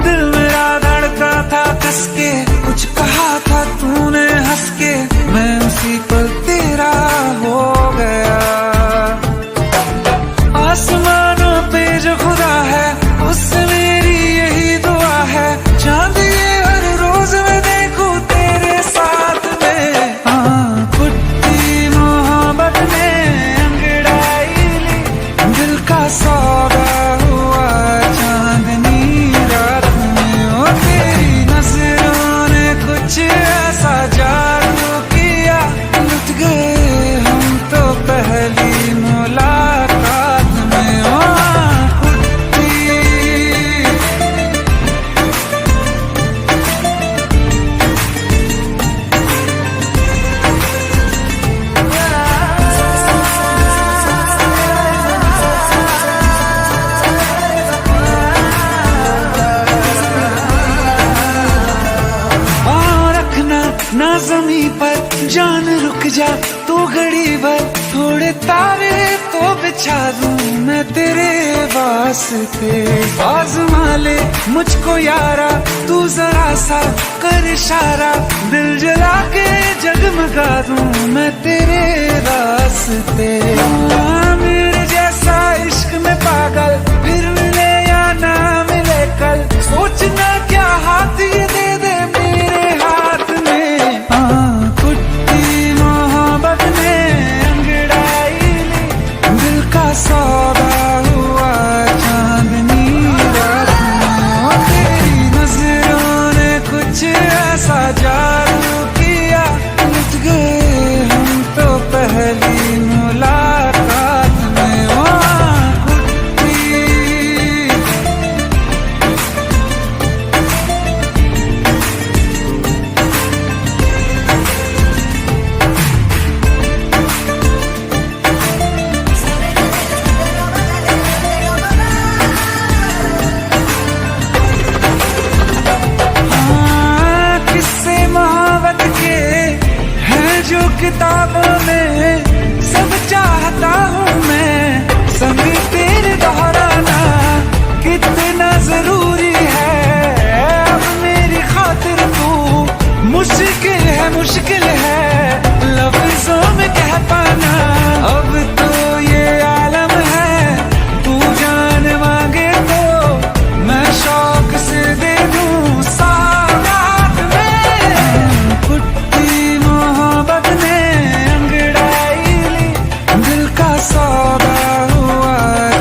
दिल मेरा धड़का था कस के, कुछ कहा था तूने हंस के, मैं उसी पल तेरा हो गया। आसमानों पे जो खुदा है उससे मेरी यही दुआ है, चांद ये हर रोज मैं देखूं तेरे साथ में। सौदा हुआ चांदनी रात में, ओ तेरी नजरों ने कुछ ऐसा जादू किया, लुट गए हम तो पहली मुलाकात में। ओ ना ज़मीं पर जान रुक जा तू घड़ी भर, थोड़े तारे तो बिछा दूं मैं तेरे वास्ते। आज़मा ले मुझको यारा तू जरा सा कर इशारा, दिल जला के जगमगा दूं मैं तेरे रास्ते। मेरे जैसा इश्क में पागल फिर मिले या ना मिले कल, सोचना क्या हाथ ये दे दे मेरे हाथ में। कुट्टी मोहब्बत ने अंगड़ाई ली, दिल का सौदा हुआ चांदनी रात में। तेरी नजरों ने कुछ ऐसा जादू किया, लुट गए हम तो पहली मुलाकात में। ओ किताबों में सब चाहता हूँ मैं, संग तेरे दोहराना कितना जरूरी है। अब मेरी खातिर तू मुश्किल है लफ्जों में कह पाना। अब तो ये आलम है तू जान मांगे तो मैं शौक से दे दूँ सौगात में। कुट्टी मोहब्बत ने सौदा हुआ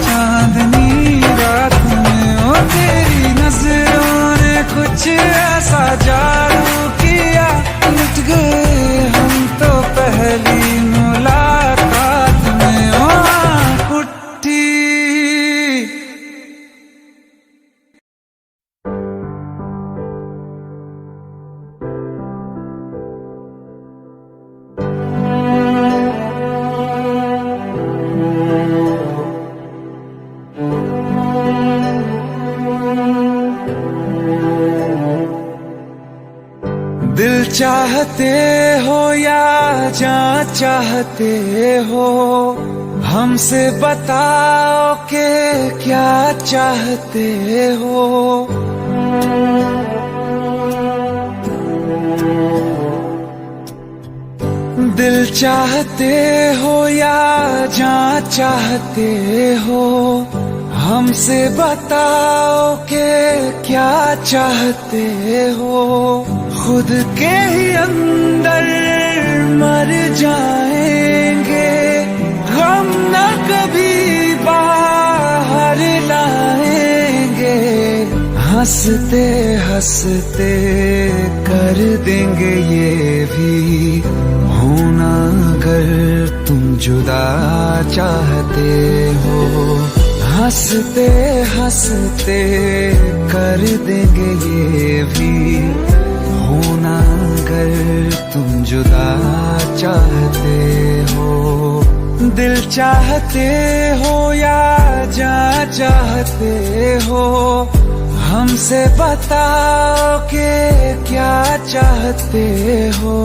चांदनी रात में। ओ तेरी नजरों ने कुछ ऐसा जादू किया, लुट गए हम तो पहली मुलाकात में। ओ कुट्टी दिल चाहते हो या जान चाहते हो, हमसे बताओ के क्या चाहते हो। दिल चाहते हो या जान चाहते हो, हमसे बताओ कि क्या चाहते हो। खुद के ही अंदर मर जाएंगे, हम न कभी बाहर लाएंगे। हंसते हंसते कर देंगे ये भी, होना अगर तुम जुदा चाहते हो। हंसते हंसते कर देंगे ये भी, होना अगर तुम जुदा चाहते हो। दिल चाहते हो या जान चाहते हो, हमसे बताओ कि क्या चाहते हो।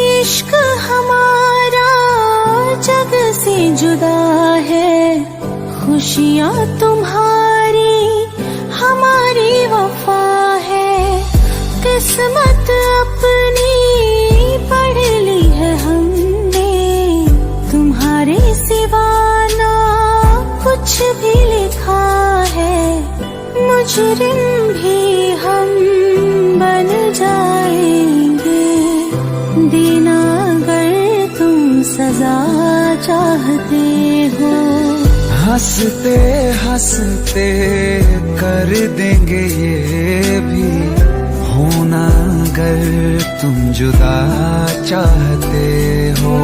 इश्क हमारा जग से जुदा है, खुशियाँ तुम्हारी हमारी वफा है। किस्मत अपनी पढ़ ली है हमने, तुम्हारे सिवा ना कुछ भी लिखा है। मुजरिम भी हम बन जाएंगे, देना अगर तुम सजा चाहते हो। हंसते हंसते कर देंगे ये भी, होना अगर तुम जुदा चाहते हो।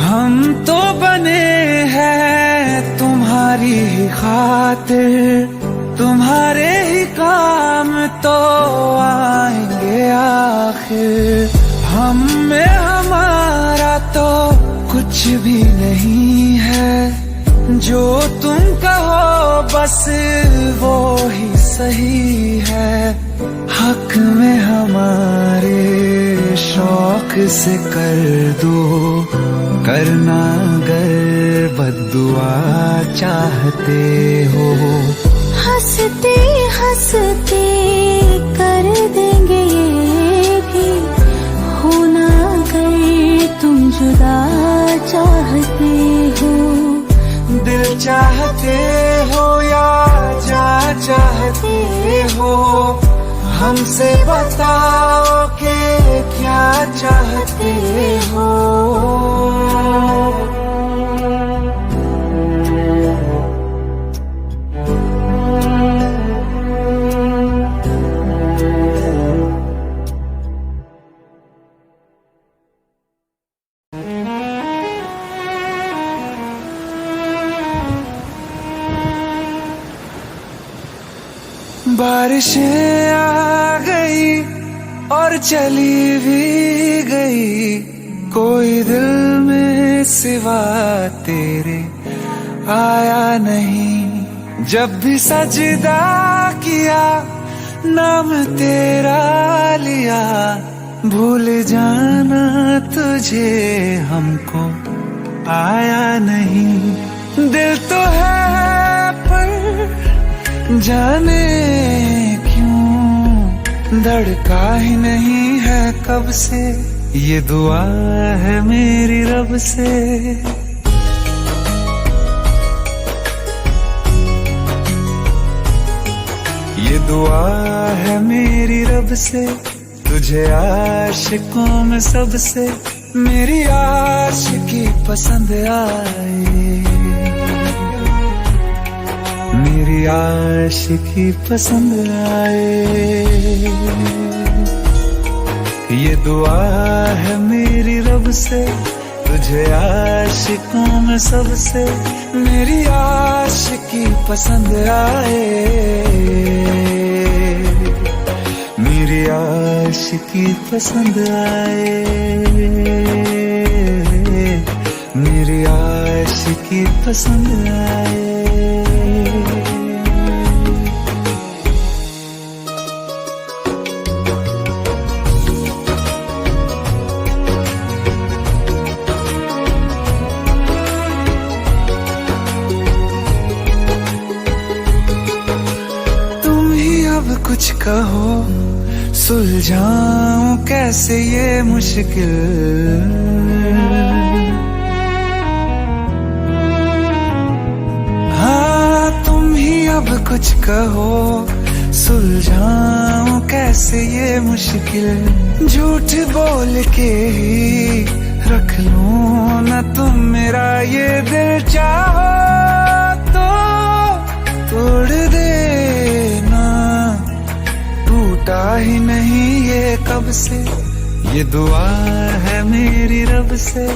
हम तो बने हैं तुम्हारी ही खातिर, तुम्हारे ही काम तो आएंगे आखिर। हम में हमारा तो कुछ भी नहीं है, जो तुम कहो बस वो ही सही है। हक में हमारे शौक से कर दो, करना अगर बद्दुआ चाहते हो। हंसते हंसते कर देंगे ये भी, होना अगर तुम जुदा चाहते हो। दिल चाहते हो या जान चाहते हो, हमसे बताओ कि क्या चाहते हो। बारिशें आ गई और चली भी गई, कोई दिल में सिवा तेरे आया नहीं। जब भी सजदा किया नाम तेरा लिया, भूल जाना तुझे हमको आया नहीं। दिल तो है पर जाने क्यों धड़का ही नहीं है कब से, ये दुआ है मेरी रब से। ये दुआ है मेरी रब से, तुझे आशिकों में सबसे मेरी आशिकी पसंद आए। मेरी आशिकी पसंद आए। ये दुआ है मेरी रब से, तुझे आशिकों में सबसे मेरी आशिकी पसंद आए, मेरी आशिकी पसंद आए, मेरी आशिकी पसंद आए। कुछ कहो सुलझाऊं कैसे ये मुश्किल, हाँ तुम ही अब कुछ कहो सुलझाऊं कैसे ये मुश्किल। झूठ बोल के ही रख लूं न तुम मेरा ये दिल, चाहो तो तोड़ देना, टूटा ही नहीं ये कब से। ये दुआ है मेरी रब से,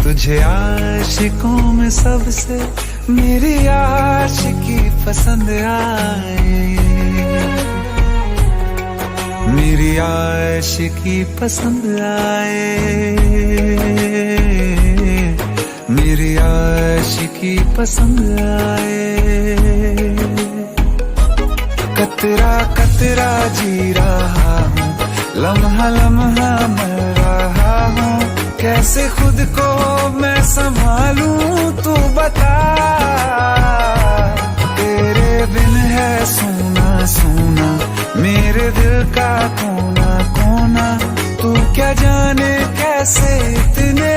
तुझे आशिकों में सबसे मेरी आशिकी पसंद आए, मेरी आशिकी पसंद आए, मेरी आशिकी पसंद आए। कतरा कतरा जी रहा हूँ, लम्हा लम्हा मर रहा हूँ, कैसे खुद को मैं संभालूं तू बता। तेरे बिन है सूना सूना मेरे दिल का कोना कोना, तू क्या जाने कैसे इतने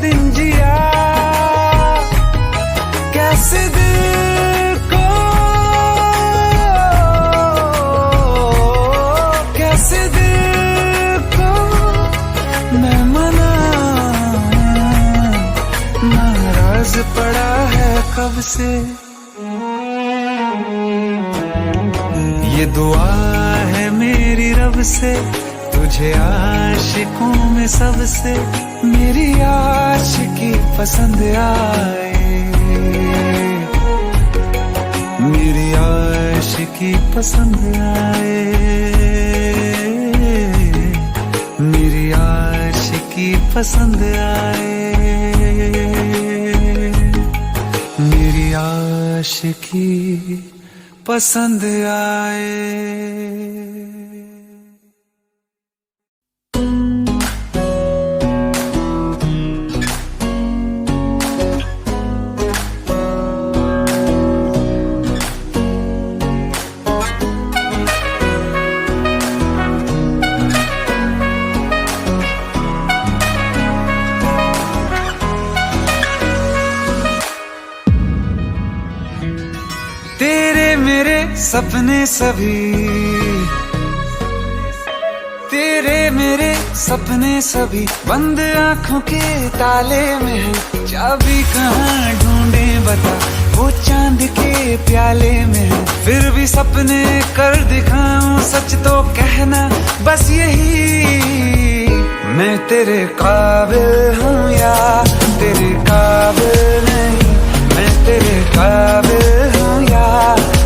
दिन जिया, कैसे दिल को कैसे दिल को मैं मनाऊं, नाराज पड़ा है कब से। ये दुआ है मेरी रब से, तुझे आशिकों में सबसे मेरी आशिकी पसंद आए, मेरी आशिकी पसंद आए, मेरी आशिकी पसंद आए, मेरी आशिकी पसंद आए। सपने सभी तेरे मेरे सपने सभी बंद आंखों के ताले में है, चाबी कहाँ ढूंढे बता वो चांद के प्याले में है। फिर भी सपने कर दिखाऊं सच तो कहना बस यही, मैं तेरे काबिल हूँ या तेरे काबिल नहीं, मैं तेरे काबिल हूँ या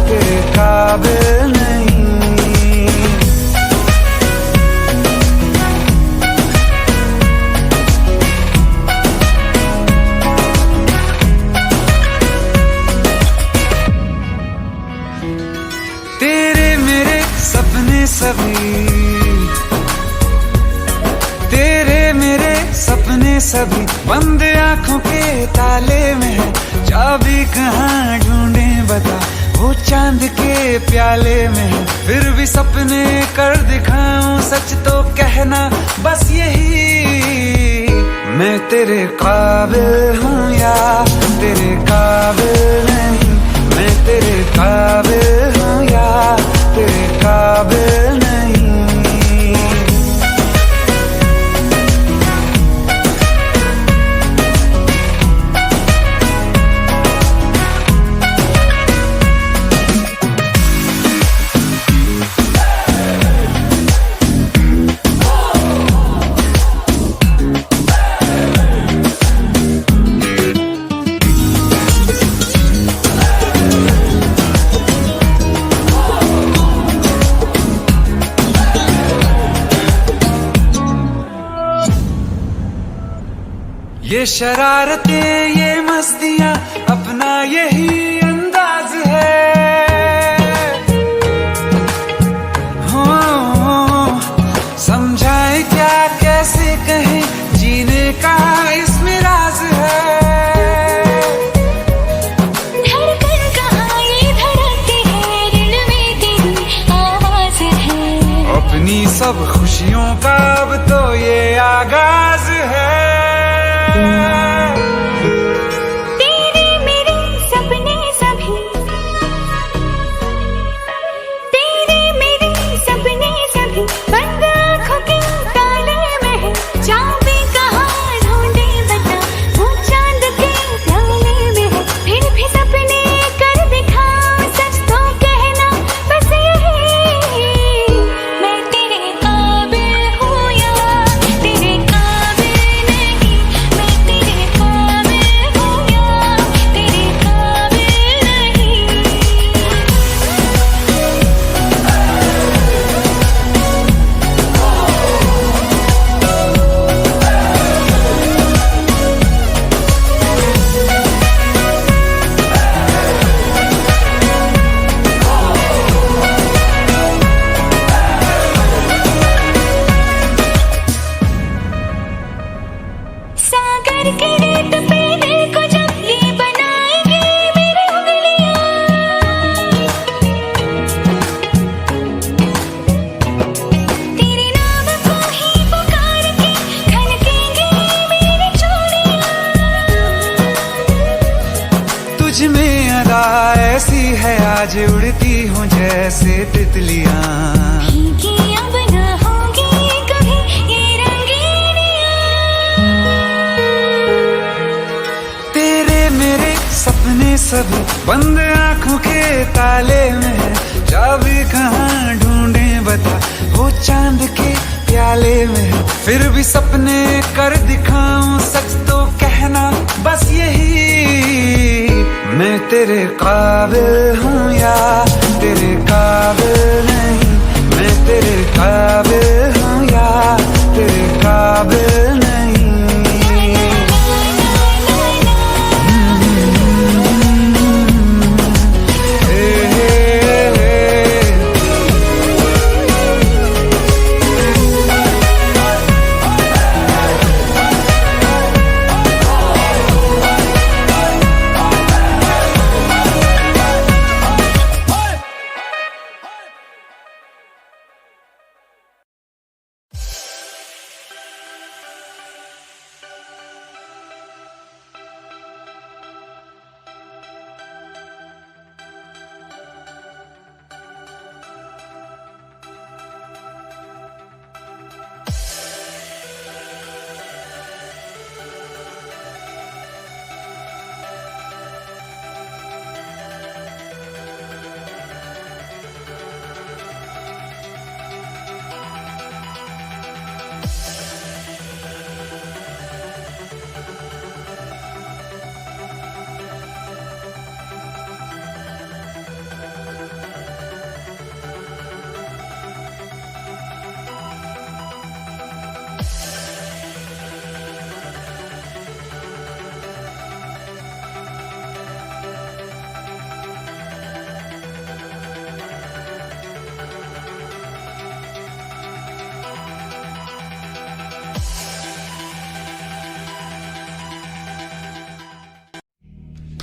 तेरे काबिल नहीं। तेरे मेरे सपने सभी तेरे मेरे सपने सभी बंद आंखों के ताले में है, चाबी कहाँ ढूंढे बता वो चांद के प्याले में है। फिर भी सपने कर दिखाऊं सच तो कहना बस यही, मैं तेरे काबिल हूँ या तेरे काबिल नहीं, मैं तेरे काबिल हूँ या तेरे काबिल नहीं। ये शरारतें ये मस्तियां अपना यही अंदाज है। हो समझाए क्या कैसे कहें, जीने का इसमें राज है। धड़कन कहाँ ये धड़कती है, दिल में तेरी आवाज है। अपनी सब खुशियों का अब तो ये आगाज है। तेरे मेरे सपने सभी, तेरे मेरे सपने सभी बंद आँखों के ताले में है। चाबी कहाँ ढूंढे बता, वो चांद के प्याले में है। फिर भी सपने कर दिखाऊं, सच तो कहना बस यही, मैं तेरे काबिल हूँ या तेरे काबिल नहीं। मैं तेरे काबिल हूँ या तेरे काबिल नहीं। सागर के रेत पे दिल को जब ये बनाएंगे मेरी उंगलियां, तेरे नाम को ही पुकार के खनकेंगे मेरी चूड़ियां। तुझ में अदा ऐसी है आज उड़ती हूँ जैसे तितलियां। भीगी अब न होगी कभी ये रंगीनियां। तेरे मेरे सपने सब बंद आंखों के ताले में है। चाबी कहाँ ढूंढे बता, वो चांद के प्याले में है। फिर भी सपने कर दिखाऊं, सच तो कहना बस यही, मैं तेरे काबिल हूँ या तेरे काबिल नहीं। मैं तेरे काबिल हूँ या तेरे काबिल नहीं।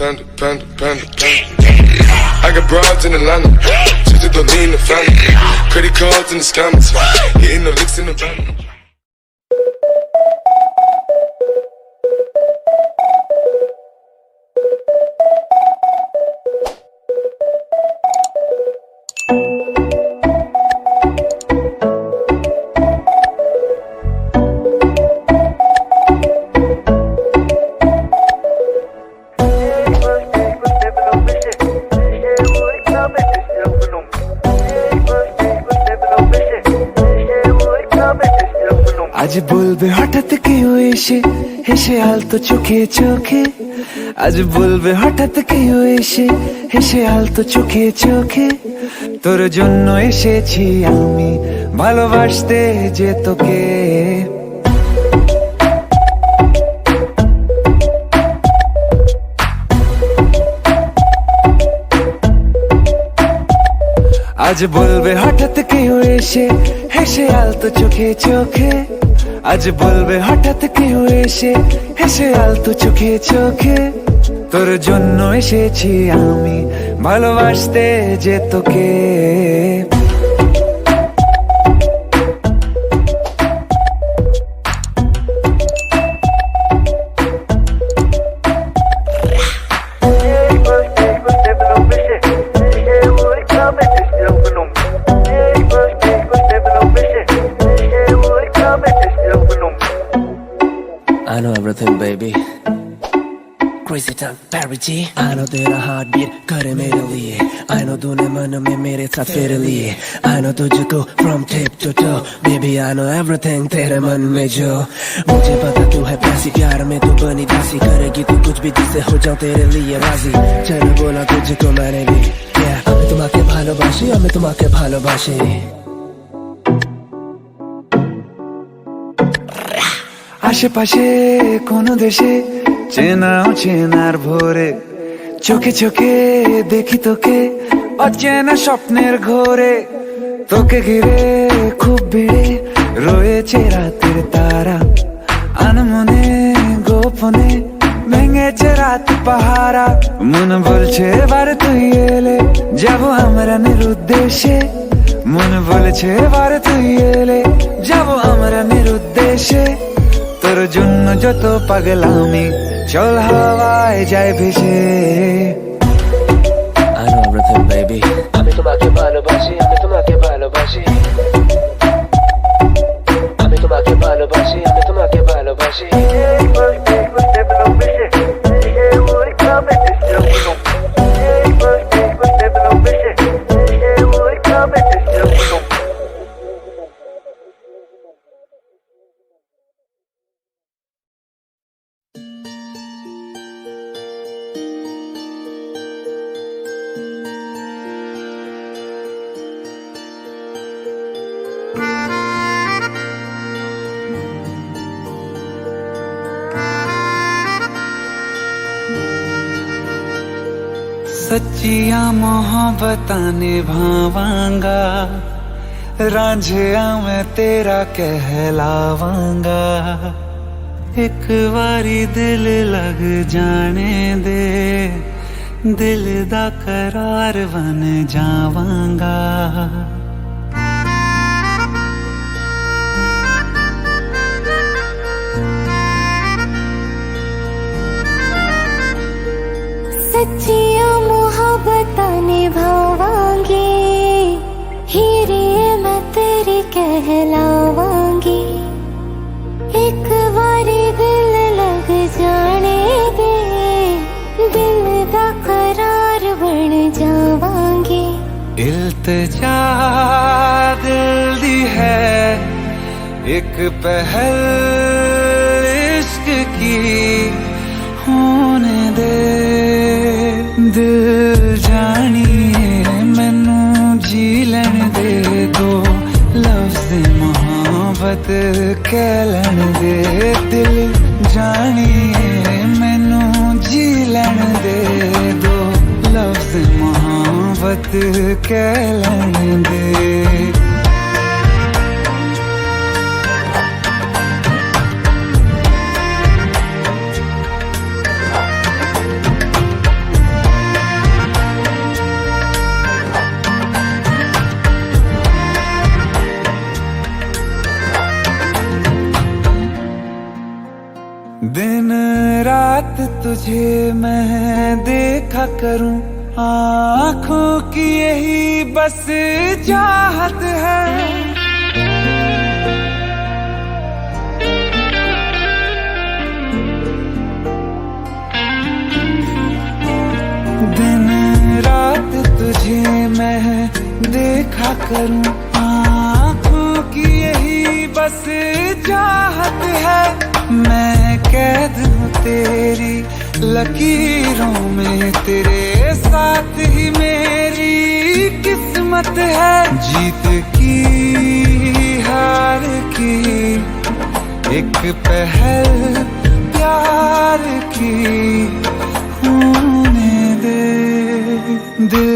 Panda, panda, panda, panda. I got broads in Atlanta, just to lean the family. Credit cards in the scammers, hitting the licks in the van. আজ বলবে হঠাৎ কেউ এসে হেসে আলতো চোখে চোখে। আজ বলবে হঠাৎ কেউ এসে হেসে আলতো চোখে চোখে। তোর জন্য এসেছি আমি ভালোবাসতে যে তোকে। বলবে হঠাৎ কেউ এসে হেসে আলতো চোখে চোখে, আজ বলবে হঠাৎ কেউ এসে হেসে আলতো চোখে চোখে। তোর জন্য এসেছি আমি ভালোবাসতে যে তোকে। I know everything, baby. Crazy time, Barry G. I know तेरा heartbeat करे मेरे लिए. I know तूने मन में मेरे साथ फिर लिए. I know तुझको from tip to toe. Baby, I know everything तेरे मन में जो. मुझे पता तू है प्यासी, प्यार में तू बनी दासी. करेगी तू कुछ भी जिससे हो जाऊं तेरे लिए राजी. चल बोला तुझको मैंने भी. Yeah, আমি তোমাকে ভালোবাসি, আমি তোমাকে ভালোবাসি. আশেপাশে কোনো দেশে চেনা অচেনার ভোরে, চোখে চোখে দেখি তোকে অচেনা স্বপ্নের ঘোরে। তোকে ঘিরে খুব ভিড়ে রয়েছে রাতের তারা, আনমনে গোপনে ভেঙেছে রাত পাহারা। মন বলছে এবার তুই এলে যাবো আমরা নিরুদ্দেশে, মন বলছে এবার তুই এলে যাবো আমরা নিরুদ্দেশে। তোর জন্য যত পাগলামি চল হাওয়ায় যায় ভেসে। I know everything, baby. আমি তোমাকে ভালোবাসি, আমি তোমাকে ভালোবাসি. আমি তোমাকে ভালোবাসি, আমি তোমাকে ভালোবাসি. सच्चियां मोहब्बतां निभावांगा, रांझिया मैं तेरा कहलावांगा। एक बारी दिल लग जाने दे, दिल दा करार बन जावांगा। सच्चियां मोहब्बतां निभावांगी, हीरे मैं तेरी कहलावांगी। एक बारी दिल लग जाने दे, दिल दा करार बन जावांगी। इल्तिजा दिल दी है एक पहल इश्क की होने दे। दिल जानिए मैनू जी लैन दे दो, लफ्ज़ मोहब्बत कह लैन दे। दिल जानिए मैनू जी लैन दे दो, लफ्ज़ मोहब्बत कह लैन दे। दिन रात तुझे मैं देखा करूं, आँखों की यही बस चाहत है। दिन रात तुझे मैं देखा करूं, आँखों की यही बस चाहत है। मैं कैद हूँ तेरी लकीरों में, तेरे साथ ही मेरी किस्मत है। जीत की हार की एक पहल प्यार की होने दे। दिल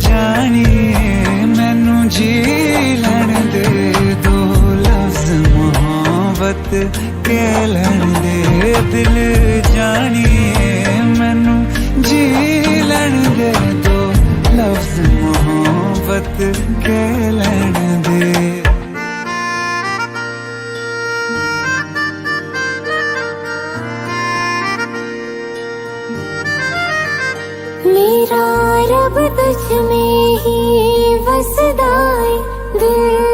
जानिए मैं इकरार अब तुझ में ही बसदा है दिल